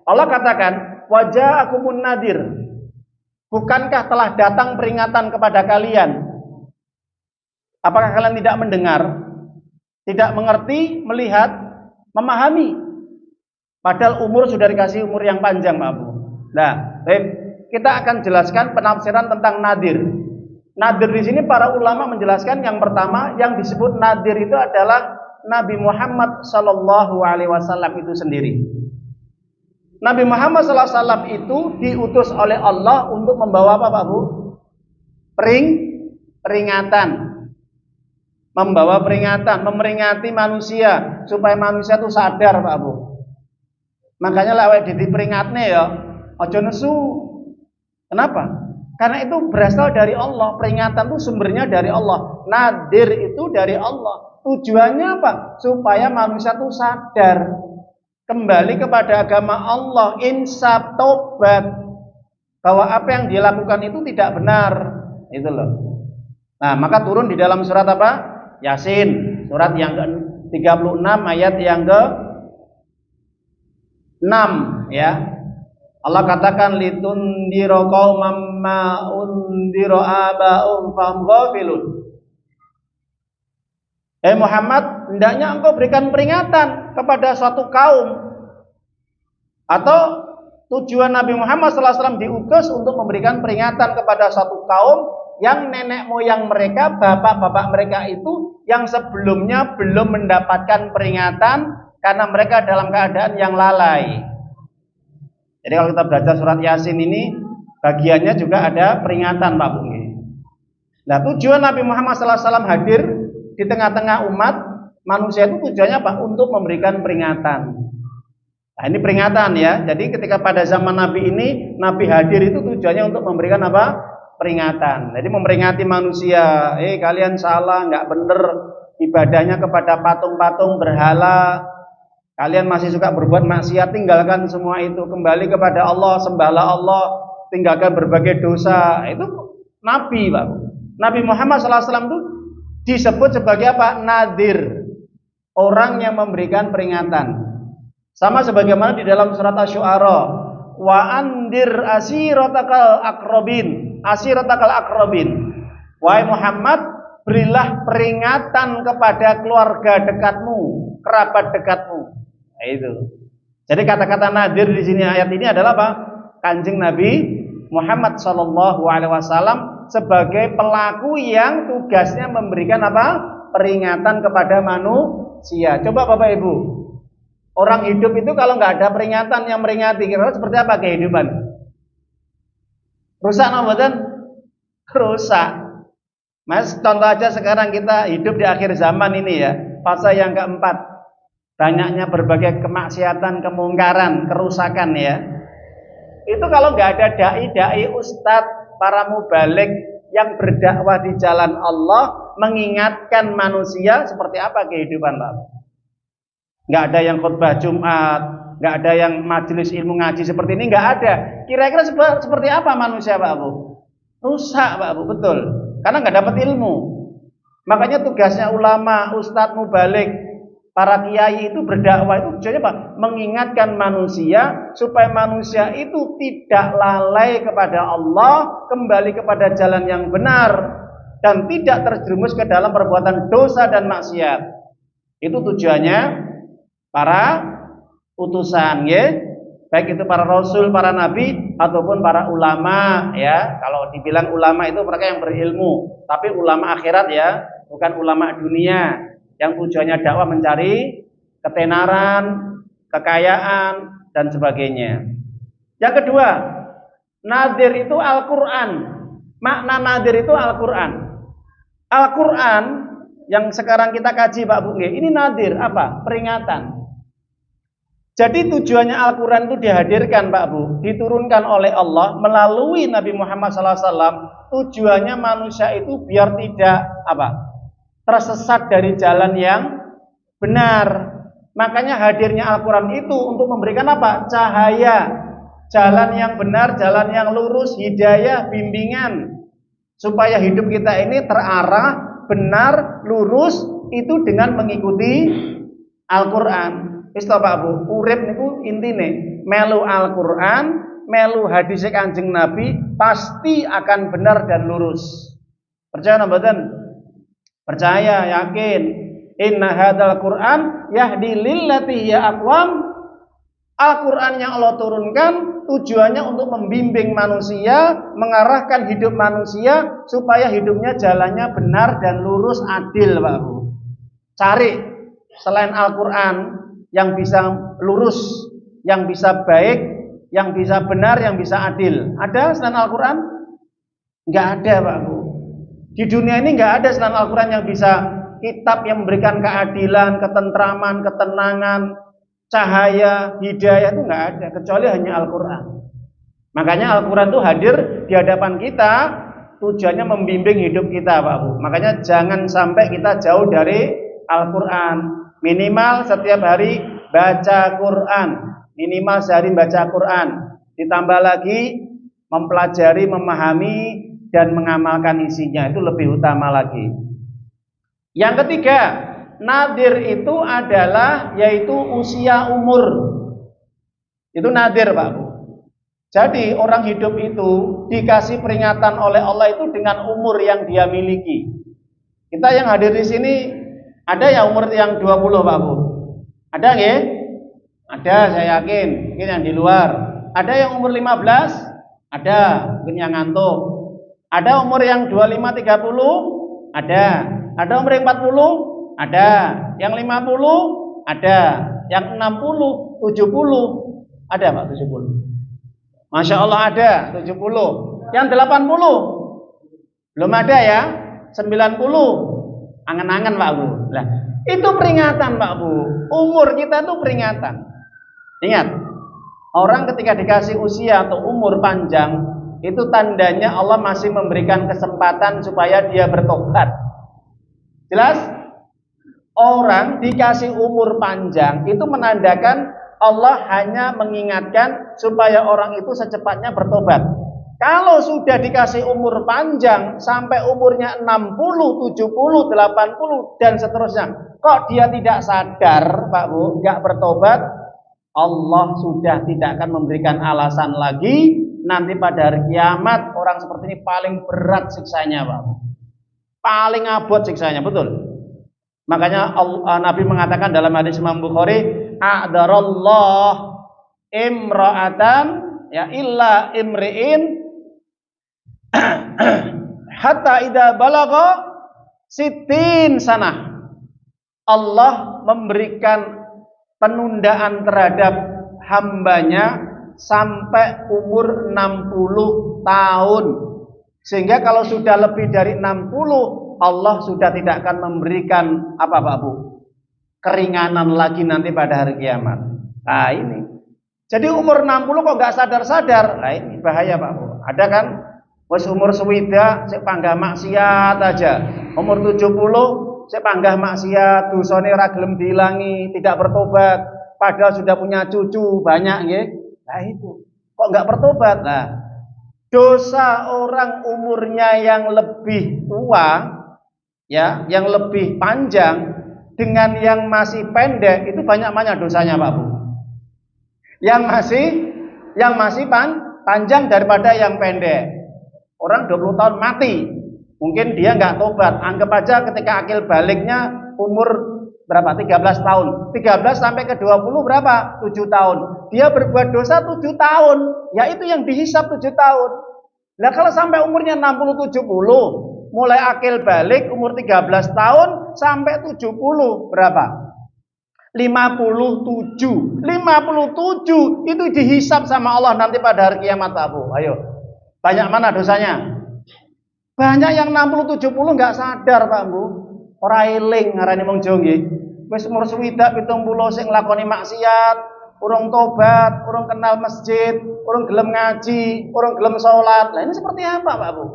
Allah katakan, waja'akumun nadir. Bukankah telah datang peringatan kepada kalian? Apakah kalian tidak mendengar, tidak mengerti, melihat, memahami? Padahal umur sudah dikasih umur yang panjang, Pak Bu. Nah, baik, kita akan jelaskan penafsiran tentang nadir. Nadir di sini para ulama menjelaskan yang pertama yang disebut nadir itu adalah Nabi Muhammad Sallallahu Alaihi Wasallam itu sendiri. Nabi Muhammad Sallallahu Alaihi Wasallam itu diutus oleh Allah untuk membawa apa Pak Bu? Peringatan, membawa peringatan, memperingati manusia supaya manusia itu sadar Pak Bu. Makanya lewat diperingatnya ya, ojo nesu. Kenapa? Karena itu berasal dari Allah. Peringatan itu sumbernya dari Allah. Nadir itu dari Allah. Tujuannya apa? Supaya manusia itu sadar, kembali kepada agama Allah, insaf, tobat, bahwa apa yang dia lakukan itu tidak benar. Itu loh. Nah, maka turun di dalam surat apa? Yasin, surat yang ke-36 ayat yang ke-6, ya. Allah katakan litundira qauman ma undira aba'um fahum ghafilun. Muhammad, hendaknya engkau berikan peringatan kepada suatu kaum, atau tujuan Nabi Muhammad SAW diutus untuk memberikan peringatan kepada suatu kaum yang nenek moyang mereka, bapak-bapak mereka itu yang sebelumnya belum mendapatkan peringatan karena mereka dalam keadaan yang lalai. Jadi kalau kita belajar surat Yasin ini bagiannya juga ada peringatan Pak Bu. Nah, tujuan Nabi Muhammad SAW hadir di tengah-tengah umat manusia itu tujuannya apa? Untuk memberikan peringatan. Nah, ini peringatan ya. Jadi ketika pada zaman Nabi ini, Nabi hadir itu tujuannya untuk memberikan apa? Peringatan. Jadi memperingati manusia, kalian salah, nggak bener ibadahnya kepada patung-patung berhala. Kalian masih suka berbuat maksiat, tinggalkan semua itu, kembali kepada Allah, sembahlah Allah, tinggalkan berbagai dosa. Itu Nabi, Pak. Nabi Muhammad SAW itu disebut sebagai apa? Nadir, orang yang memberikan peringatan. Sama sebagaimana di dalam surat Asy-Syu'ara, wa andir asiratakal akrobin. Wahai Muhammad, berilah peringatan kepada keluarga dekatmu, kerabat dekatmu. Nah, itu. Jadi kata-kata nadir di sini ayat ini adalah apa? Kanjeng Nabi Muhammad SAW sebagai pelaku yang tugasnya memberikan apa? Peringatan kepada manusia. Coba Bapak Ibu, orang hidup itu kalau nggak ada peringatan yang meringati, kira-kira seperti apa kehidupan? Rusak namanya? Rusak. Mas, contoh aja sekarang kita hidup di akhir zaman ini ya, fase yang keempat. Banyaknya berbagai kemaksiatan, kemungkaran, kerusakan ya. Itu kalau nggak ada dai-dai, ustadz, para mubalik yang berdakwah di jalan Allah, mengingatkan manusia seperti apa kehidupan Pak. Nggak ada yang khutbah Jumat, nggak ada yang majelis ilmu ngaji seperti ini, nggak ada. Kira-kira seperti apa manusia Pak Bu? Rusak Pak Bu, betul. Karena nggak dapat ilmu. Makanya tugasnya ulama, ustadz, mubalik, para kiai itu berdakwah itu tujuannya apa? Mengingatkan manusia supaya manusia itu tidak lalai kepada Allah, kembali kepada jalan yang benar dan tidak terjerumus ke dalam perbuatan dosa dan maksiat. Itu tujuannya para utusan ya. Baik itu para rasul, para nabi ataupun para ulama ya. Kalau dibilang ulama itu mereka yang berilmu, tapi ulama akhirat ya, bukan ulama dunia yang tujuannya dakwah mencari ketenaran, kekayaan dan sebagainya. Yang kedua, nadir itu Al-Qur'an. Makna nadir itu Al-Qur'an. Al-Qur'an yang sekarang kita kaji Pak Bu, ini nadir apa? Peringatan. Jadi tujuannya Al-Quran itu dihadirkan Pak Bu, diturunkan oleh Allah melalui Nabi Muhammad SAW. Tujuannya manusia itu biar tidak apa? Tersesat dari jalan yang benar. Makanya hadirnya Al-Quran itu untuk memberikan apa? Cahaya, jalan yang benar, jalan yang lurus, hidayah, bimbingan, supaya hidup kita ini terarah, benar, lurus, itu dengan mengikuti Al-Quran. Istilah Pak Bu, urip niku intine melu Al-Quran, melu hadis Kanjeng Nabi, pasti akan benar dan lurus. Percaya mboten? Percaya, yakin. Inna hadzal Qur'an yahdi lillati hiya aqwam. Al-Qur'an yang Allah turunkan tujuannya untuk membimbing manusia, mengarahkan hidup manusia supaya hidupnya jalannya benar dan lurus, adil, Pak Bu. Cari selain Al-Qur'an yang bisa lurus, yang bisa baik, yang bisa benar, yang bisa adil. Ada selain Al-Qur'an? Enggak ada, Pak Bu. Di dunia ini nggak ada selain Al-Quran yang bisa kitab yang memberikan keadilan, ketentraman, ketenangan, cahaya, hidayah, itu nggak ada kecuali hanya Al-Quran. Makanya Al-Quran itu hadir di hadapan kita tujuannya membimbing hidup kita Pak Bu. Makanya jangan sampai kita jauh dari Al-Quran. Minimal setiap hari baca Quran, minimal sehari baca Quran, ditambah lagi mempelajari, memahami dan mengamalkan isinya, itu lebih utama lagi. Yang ketiga, nadir itu adalah yaitu usia umur. Itu nadir Pak Bu. Jadi orang hidup itu dikasih peringatan oleh Allah itu dengan umur yang dia miliki. Kita yang hadir di sini ada yang umur yang 20 Pak Bu. Ada nggih? Ada, saya yakin. Mungkin yang di luar. Ada yang umur 15? Ada, mungkin yang ngantuk. Ada umur yang 25-30? Ada. Ada umur yang 40? Ada. Yang 50? Ada. Yang 60? 70? Ada Pak 70? Masya Allah ada 70. Yang 80? Belum ada ya? 90? Angan-angan Pak Bu. Lah, itu peringatan Pak Bu. Umur kita itu peringatan. Ingat, orang ketika dikasih usia atau umur panjang, itu tandanya Allah masih memberikan kesempatan supaya dia bertobat. Jelas? Orang dikasih umur panjang itu menandakan Allah hanya mengingatkan supaya orang itu secepatnya bertobat. Kalau sudah dikasih umur panjang sampai umurnya 60, 70, 80 dan seterusnya, kok dia tidak sadar Pak Bu, nggak bertobat, Allah sudah tidak akan memberikan alasan lagi. Nanti pada hari kiamat orang seperti ini paling berat siksanya, Pak. Paling abot siksanya, betul. Makanya Nabi mengatakan dalam hadis Imam Bukhari, a'darallah imra'atan ya illa imri'in hatta idza balagha sittin sanah. Allah memberikan penundaan terhadap hambanya sampai umur 60 tahun. Sehingga kalau sudah lebih dari 60, Allah sudah tidak akan memberikan apa Pak Bu? Keringanan lagi nanti pada hari kiamat. Nah ini. Jadi umur 60 kok nggak sadar-sadar. Nah ini bahaya Pak Bu. Ada kan? Wes umur swida sik panggah maksiat aja. Umur 70 sik panggah maksiat, dosane ora gelem diilangi, tidak bertobat, padahal sudah punya cucu banyak nggih. Nah itu. Kok nggak bertobat? Nah, dosa orang umurnya yang lebih tua ya, yang lebih panjang dengan yang masih pendek itu banyak dosanya Pak Bu. Yang masih panjang daripada yang pendek. Orang 20 tahun mati, mungkin dia nggak tobat. Anggap aja ketika akil baliknya umur berapa? 13 tahun. 13 sampai ke 20 berapa? 7 tahun. Dia berbuat dosa 7 tahun. Ya itu yang dihisap 7 tahun. Nah kalau sampai umurnya 60 70, mulai akil balik umur 13 tahun sampai 70 berapa? 57. 57 itu dihisap sama Allah nanti pada hari kiamat Pak Bu. Ayo. Banyak mana dosanya? Banyak yang 60 70 enggak sadar Pak Bu. Ora eling ngarani wong Jawa nggih. Wis umur swidak 70 sing nglakoni maksiat, urung tobat, urung kenal masjid, urung gelem ngaji, urung gelem salat. Lah ini seperti apa Pak Bu?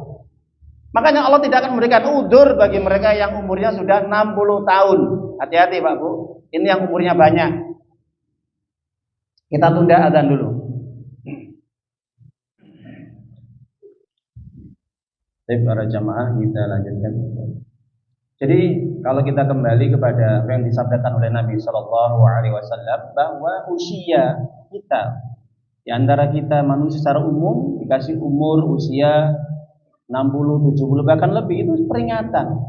Makanya Allah tidak akan memberikan udzur bagi mereka yang umurnya sudah 60 tahun. Hati-hati Pak Bu. Ini yang umurnya banyak. Kita tunda azan dulu. Baik para jamaah, kita lanjutkan. Jadi kalau kita kembali kepada apa yang disabdakan oleh Nabi Shallallahu Alaihi Wasallam bahwa usia kita di antara kita manusia secara umum dikasih umur usia 60, 70 bahkan lebih, itu peringatan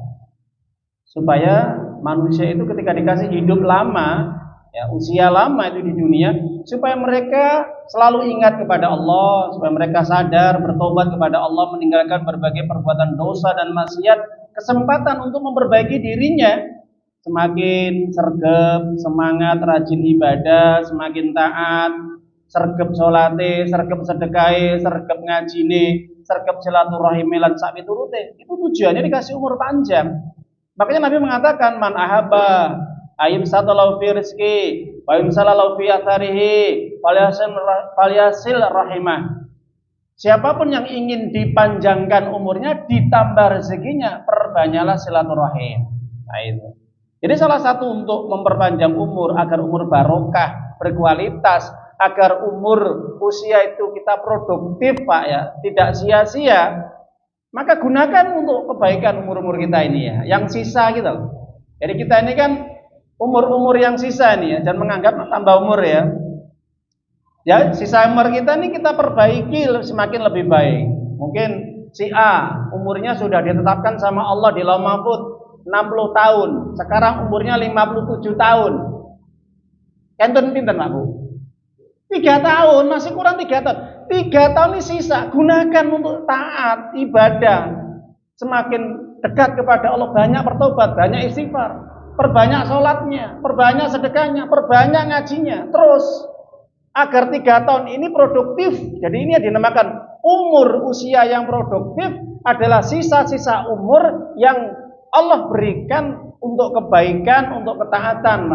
supaya manusia itu ketika dikasih hidup lama ya, usia lama itu di dunia, supaya mereka selalu ingat kepada Allah, supaya mereka sadar bertobat kepada Allah, meninggalkan berbagai perbuatan dosa dan maksiat, kesempatan untuk memperbaiki dirinya, semakin sergap, semangat, rajin ibadah, semakin taat, sergap sholate, sergap sedekahe, sergap ngajine, sergap silaturahim lan sak piturute. Itu tujuannya dikasih umur panjang. Makanya Nabi mengatakan man ahabba ayim satalau fi rizki wa imsalalau fi atharihi falyasil rahimah. Siapapun yang ingin dipanjangkan umurnya, ditambah rezekinya, perbanyaklah silaturahim. Nah itu. Jadi salah satu untuk memperpanjang umur agar umur barokah, berkualitas, agar umur usia itu kita produktif Pak ya, tidak sia-sia, maka gunakan untuk kebaikan umur-umur kita ini ya, yang sisa gitu. Jadi kita ini kan umur-umur yang sisa nih ya, jangan menganggap tambah umur ya. Ya, sisa umur kita ini kita perbaiki semakin lebih baik. Mungkin si A umurnya sudah ditetapkan sama Allah di Lauh Mahfuz 60 tahun. Sekarang umurnya 57 tahun. Enten pinten Pak Bu? 3 tahun, masih kurang 3 tahun. 3 tahun ini sisa, gunakan untuk taat, ibadah. Semakin dekat kepada Allah, banyak bertobat, banyak istighfar, perbanyak sholatnya, perbanyak sedekahnya, perbanyak ngajinya. Terus agar 3 tahun ini produktif. Jadi ini yang dinamakan umur usia yang produktif adalah sisa-sisa umur yang Allah berikan untuk kebaikan, untuk ketaatan.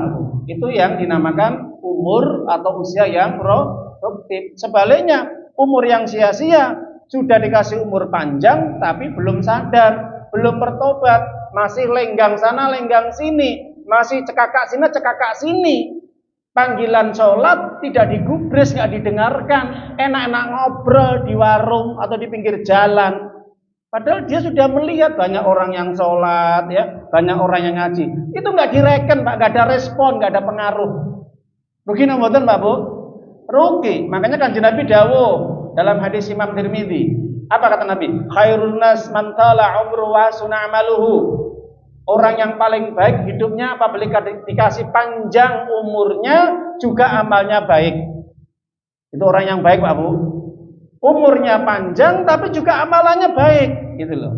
Itu yang dinamakan umur atau usia yang produktif. Sebaliknya, umur yang sia-sia sudah dikasih umur panjang tapi belum sadar, belum bertobat, masih lenggang sana, lenggang sini, masih cekakak sini, cekakak sini. Panggilan sholat tidak digubris, nggak didengarkan, enak-enak ngobrol di warung atau di pinggir jalan. Padahal dia sudah melihat banyak orang yang sholat, ya, banyak orang yang ngaji. Itu nggak direken, Pak, nggak ada respon, nggak ada pengaruh. Rugi napa mboten, Pak Bu? Rugi. Makanya Kanjeng Nabi dawuh dalam hadis Imam Tirmidzi. Apa kata Nabi? Khairun nas man tala umru wa hasuna amaluhu. Orang yang paling baik hidupnya apabila dikasih panjang umurnya juga amalnya baik. Itu orang yang baik, Pak Bu. Umurnya panjang tapi juga amalannya baik, gitu loh.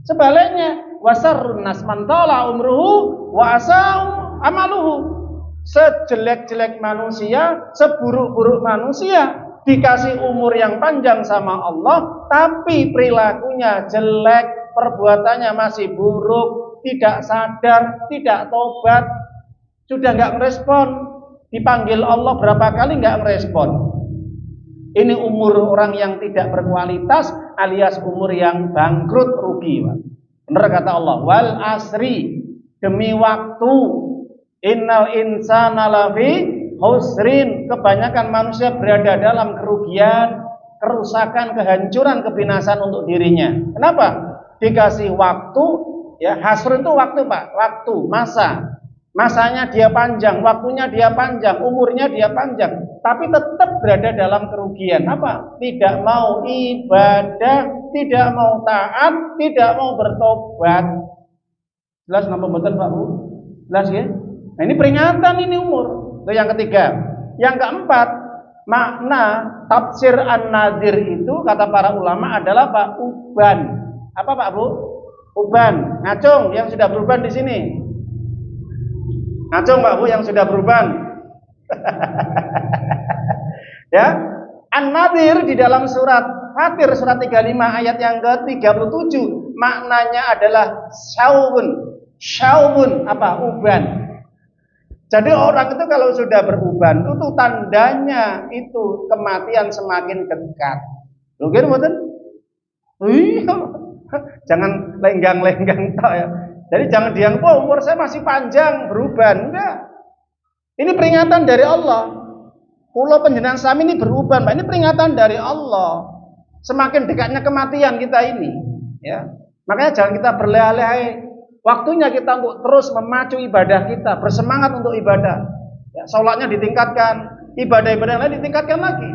Sebaliknya, wasarrun nas man tala umruhu wa asau amaluhu. Sejelek-jelek manusia, seburuk-buruk manusia, dikasih umur yang panjang sama Allah, tapi perilakunya jelek, perbuatannya masih buruk, tidak sadar, tidak tobat, sudah nggak merespon, dipanggil Allah berapa kali nggak merespon. Ini umur orang yang tidak berkualitas, alias umur yang bangkrut, rugi, Pak. Benar kata Allah, wal asri, demi waktu, innal insana lafi husrin, kebanyakan manusia berada dalam kerugian, kerusakan, kehancuran, kebinasan untuk dirinya. Kenapa? Dikasih waktu, ya, hasrun itu waktu, Pak, waktu, masanya dia panjang, waktunya dia panjang, umurnya dia panjang, tapi tetap berada dalam kerugian. Apa? Tidak mau ibadah, tidak mau taat, tidak mau bertobat. Jelas napa mboten, Pak Bu? Jelas ya? Nah, ini peringatan, ini umur. Itu yang ketiga. Yang keempat, makna tafsir an-nadhir itu kata para ulama adalah Pak uban. Apa, Pak Bu? Uban. Ngacung yang sudah beruban di sini. Ngacung, Pak Bu, yang sudah beruban. Ya, an-nadhir di dalam surat Fatir surat 35 ayat yang ke-37 maknanya adalah syaubun, apa? Uban. Jadi orang itu kalau sudah beruban itu tandanya itu kematian semakin dekat. Lho nggih mboten? Iya. Jangan lenggang-lenggang tok ya. Jadi jangan dianggap oh, umur saya masih panjang beruban. Enggak. Ini peringatan dari Allah. Pulau Panjenengan Sami ini beruban, Pak. Ini peringatan dari Allah. Semakin dekatnya kematian kita ini, ya. Makanya jangan kita berlehai-lehai. Waktunya kita untuk terus memacu ibadah kita, bersemangat untuk ibadah. Ya, sholatnya ditingkatkan, ibadah-ibadah lain ditingkatkan lagi.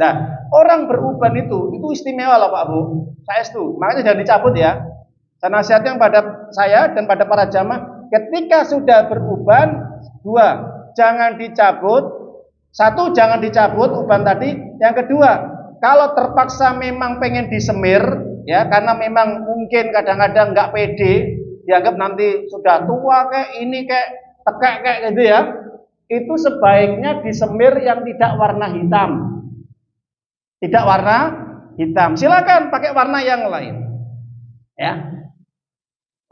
Nah, orang beruban itu istimewa loh Pak Bu. Saya setuju. Makanya jangan dicabut ya. Dan nasihat yang pada saya dan pada para jamaah, ketika sudah beruban, dua, jangan dicabut. Satu, jangan dicabut uban tadi. Yang kedua, kalau terpaksa memang pengen disemir, ya, karena memang mungkin kadang-kadang nggak pede, dianggap nanti sudah tua kayak ini kayak tekek kayak gitu ya, itu sebaiknya disemir yang tidak warna hitam. Tidak warna hitam. Silakan pakai warna yang lain. Ya.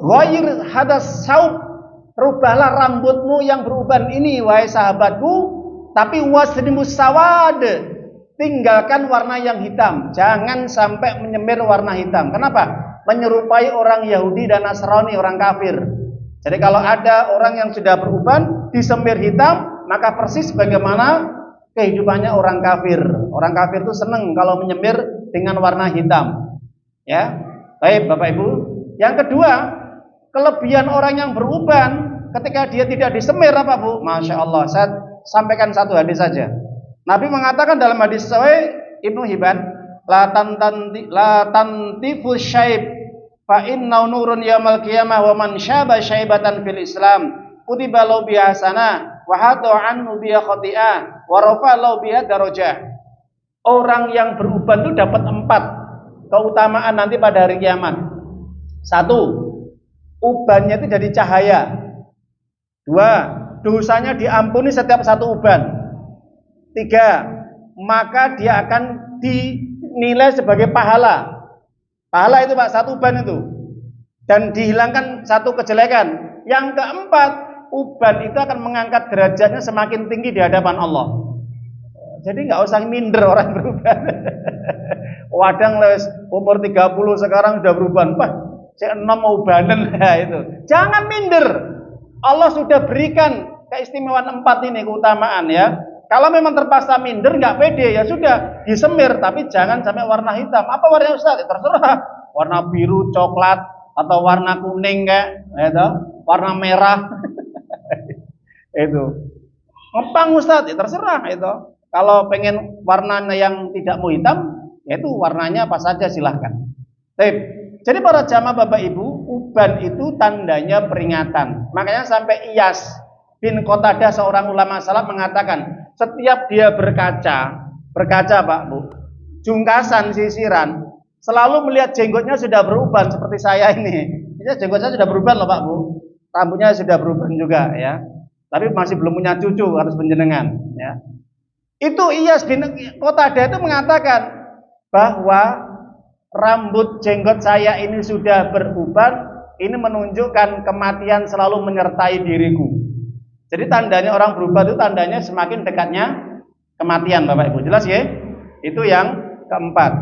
Ghair hadas saub, rubahlah rambutmu yang beruban ini wahai sahabatku, tapi wasrimus sawad, tinggalkan warna yang hitam. Jangan sampai menyemir warna hitam. Kenapa? Menyerupai orang Yahudi dan Nasrani, orang kafir. Jadi kalau ada orang yang sudah beruban disemir hitam, maka persis bagaimana kehidupannya orang kafir. Orang kafir itu senang kalau menyemir dengan warna hitam. Ya, baik Bapak Ibu. Yang kedua, kelebihan orang yang beruban ketika dia tidak disemir apa Bu? Masya Allah. Saya sampaikan satu hadis saja. Nabi mengatakan dalam hadis Sahih Ibnu Hibban, la tantifu syaib fa inna nurun yaumil qiyamah wa man syaba syaibatan fil Islam kutiba lahu bi hasanah wa hadu anhu bi khati'ah wa rafa lahu bi darajah. Orang yang beruban itu dapat 4 keutamaan nanti pada hari kiamat. 1, ubannya itu jadi cahaya. 2, dosanya diampuni setiap satu uban. 3, maka dia akan dinilai sebagai pahala. Pahala itu Pak, satu uban itu. Dan dihilangkan satu kejelekan. Yang keempat, uban itu akan mengangkat derajatnya semakin tinggi di hadapan Allah. Jadi nggak usah minder orang beruban. Wadang les umur 30 sekarang sudah beruban. Wah, saya 6 mau ubanan ya itu. Jangan minder. Allah sudah berikan keistimewaan 4 ini, keutamaan ya. Kalau memang terpaksa minder, nggak pede, ya sudah disemir, tapi jangan sampai warna hitam. Apa warna Ustaz? Ya, terserah. Warna biru, coklat, atau warna kuning kayak, itu, warna merah, itu. Ngepang Ustaz, ya terserah itu. Kalau pengen warnanya yang tidak mau hitam, ya itu warnanya apa saja silahkan. Jadi para jamaah Bapak Ibu, uban itu tandanya peringatan. Makanya sampai Iyas bin Qatadah seorang ulama salaf mengatakan, setiap dia berkaca Pak Bu, jungkasan sisiran, selalu melihat jenggotnya sudah beruban seperti saya ini. Ini jenggot saya sudah beruban loh Pak Bu. Rambutnya sudah beruban juga ya. Tapi masih belum punya cucu, harus penjenengan ya. Itu Iyas bin Qatadah itu mengatakan bahwa rambut jenggot saya ini sudah beruban, ini menunjukkan kematian selalu menyertai diriku. Jadi tandanya orang berubah itu tandanya semakin dekatnya kematian Bapak Ibu. Jelas ya? Itu yang keempat.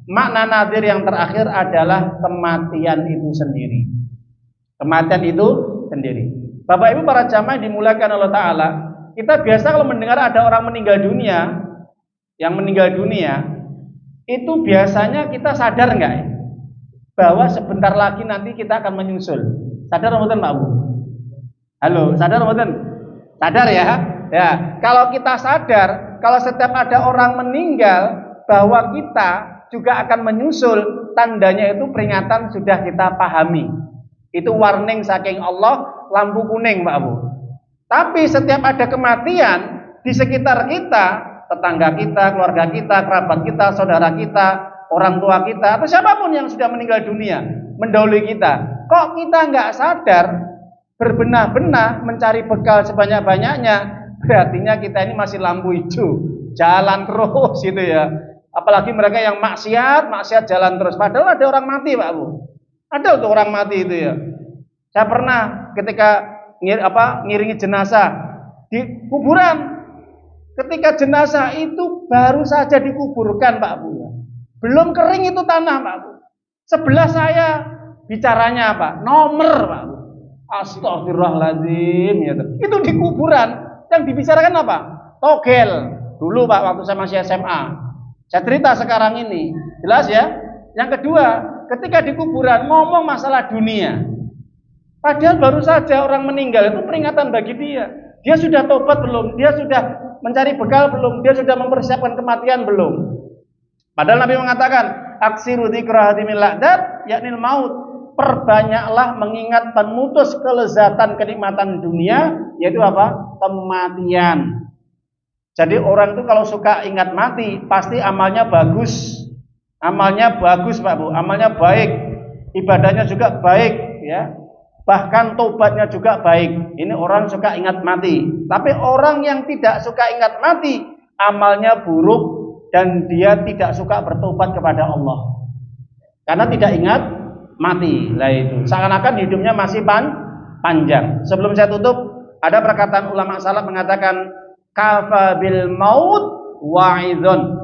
Makna nadir yang terakhir adalah kematian itu sendiri. Kematian itu sendiri. Bapak Ibu para jamaah dimulakan Allah Ta'ala, kita biasa kalau mendengar ada orang meninggal dunia, yang meninggal dunia, itu biasanya kita sadar nggak ya? Bahwa sebentar lagi nanti kita akan menyusul. Sadar betul Pak Bu? Halo, sadar betul? Sadar ya? Ya, kalau kita sadar, kalau setiap ada orang meninggal, bahwa kita juga akan menyusul, tandanya itu peringatan sudah kita pahami. Itu warning saking Allah, lampu kuning Pak Bu. Tapi setiap ada kematian di sekitar kita, tetangga kita, keluarga kita, kerabat kita, saudara kita, orang tua kita, atau siapapun yang sudah meninggal dunia mendahului kita, kok kita nggak sadar, berbenah-benah mencari bekal sebanyak-banyaknya, berartinya kita ini masih lampu hijau, jalan terus gitu ya. Apalagi mereka yang maksiat jalan terus. Padahal ada orang mati Pak Bu. Ada tuh orang mati itu ya. Saya pernah ketika ngiringi jenazah di kuburan. Ketika jenazah itu baru saja dikuburkan Pak Bu ya. Belum kering itu tanah Pak Bu. Sebelah saya bicaranya apa? Nomor Pak Bu. Astagfirullahaladzim ya. Itu di kuburan. Yang dibicarakan apa? Togel. Dulu Pak waktu saya masih SMA. Saya cerita sekarang ini. Jelas ya? Yang kedua, ketika di kuburan ngomong masalah dunia. Padahal baru saja orang meninggal itu peringatan bagi dia. Dia sudah tobat belum? Dia sudah mencari bekal belum? Dia sudah mempersiapkan kematian belum? Padahal Nabi mengatakan, aksiru dzikra hadimil la'dat yaknil maut. Perbanyaklah mengingat pemutus kelezatan kenikmatan dunia, yaitu apa? Kematian. Jadi orang itu kalau suka ingat mati, pasti amalnya bagus. Amalnya bagus Pak Bu, amalnya baik. Ibadahnya juga baik ya. Bahkan tobatnya juga baik. Ini orang suka ingat mati. Tapi orang yang tidak suka ingat mati, amalnya buruk dan dia tidak suka bertobat kepada Allah. Karena tidak ingat mati. Lah itu. Seakan-akan hidupnya masih panjang. Sebelum saya tutup, ada perkataan ulama salaf mengatakan kafa bil maut wa'idun.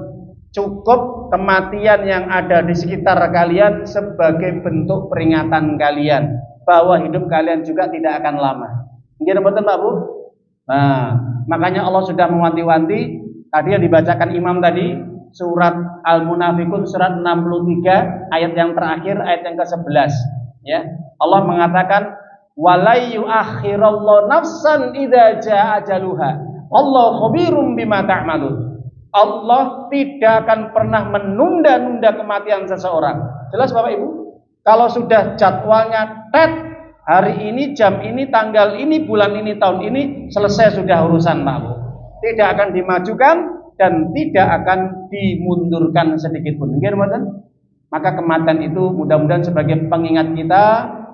Cukup kematian yang ada di sekitar kalian sebagai bentuk peringatan kalian bahwa hidup kalian juga tidak akan lama. Nggih betul Pak Bu? Nah, makanya Allah sudah mewanti-wanti tadi yang dibacakan imam tadi surat Al-Munafikun surat 63 ayat yang terakhir ayat yang ke-11 ya. Allah mengatakan walai yuakhirallahu nafsan idza jaa ajaluha. Allah khabirum bima ta'malun. Allah tidak akan pernah menunda-nunda kematian seseorang. Jelas Bapak Ibu? Kalau sudah jadwalnya hari ini, jam ini, tanggal ini, bulan ini, tahun ini, selesai sudah urusan Pak Bu. Tidak akan dimajukan dan tidak akan dimundurkan sedikit pun. Maka kematian itu mudah-mudahan sebagai pengingat kita,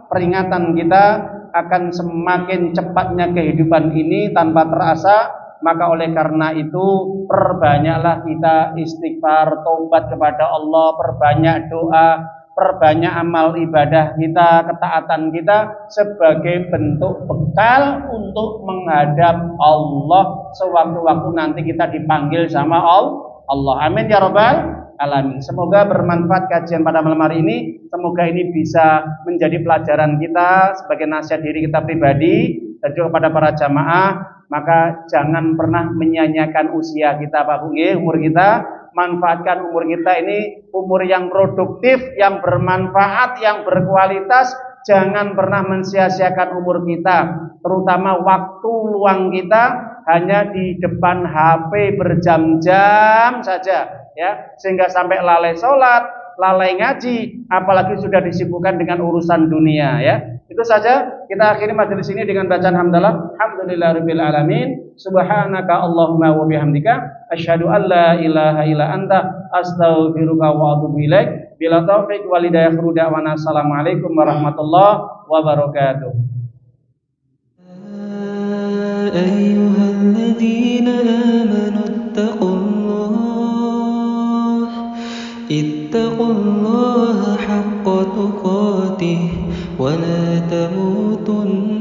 peringatan kita akan semakin cepatnya kehidupan ini tanpa terasa. Maka oleh karena itu perbanyaklah kita istighfar, taubat kepada Allah, perbanyak doa, perbanyak amal ibadah kita, ketaatan kita sebagai bentuk bekal untuk menghadap Allah sewaktu-waktu nanti kita dipanggil sama Allah. Amin ya rabbal alamin. Semoga bermanfaat kajian pada malam hari ini. Semoga ini bisa menjadi pelajaran kita sebagai nasihat diri kita pribadi dan juga kepada para jamaah. Maka jangan pernah menyanyiakan usia kita Pak Bu, umur kita. Manfaatkan umur kita ini umur yang produktif, yang bermanfaat, yang berkualitas. Jangan pernah mensia-siakan umur kita, terutama waktu luang kita hanya di depan HP berjam-jam saja, ya, sehingga sampai lalai sholat, lalai ngaji, apalagi sudah disibukkan dengan urusan dunia, ya. Itu saja, kita akhiri majelis ini dengan bacaan hamdalah. Alhamdulillahirabbil alamin. Subhanaka Allahumma wa bihamdika asyhadu an la ilaha illa anta astaghfiruka wa atubu ilaik. Bila taufik wal hidayah da'wana. Assalamualaikum warahmatullahi wabarakatuh. Ayyuhalladzina amanu ittaqullaha haqqa tuqatih wa la tamutunna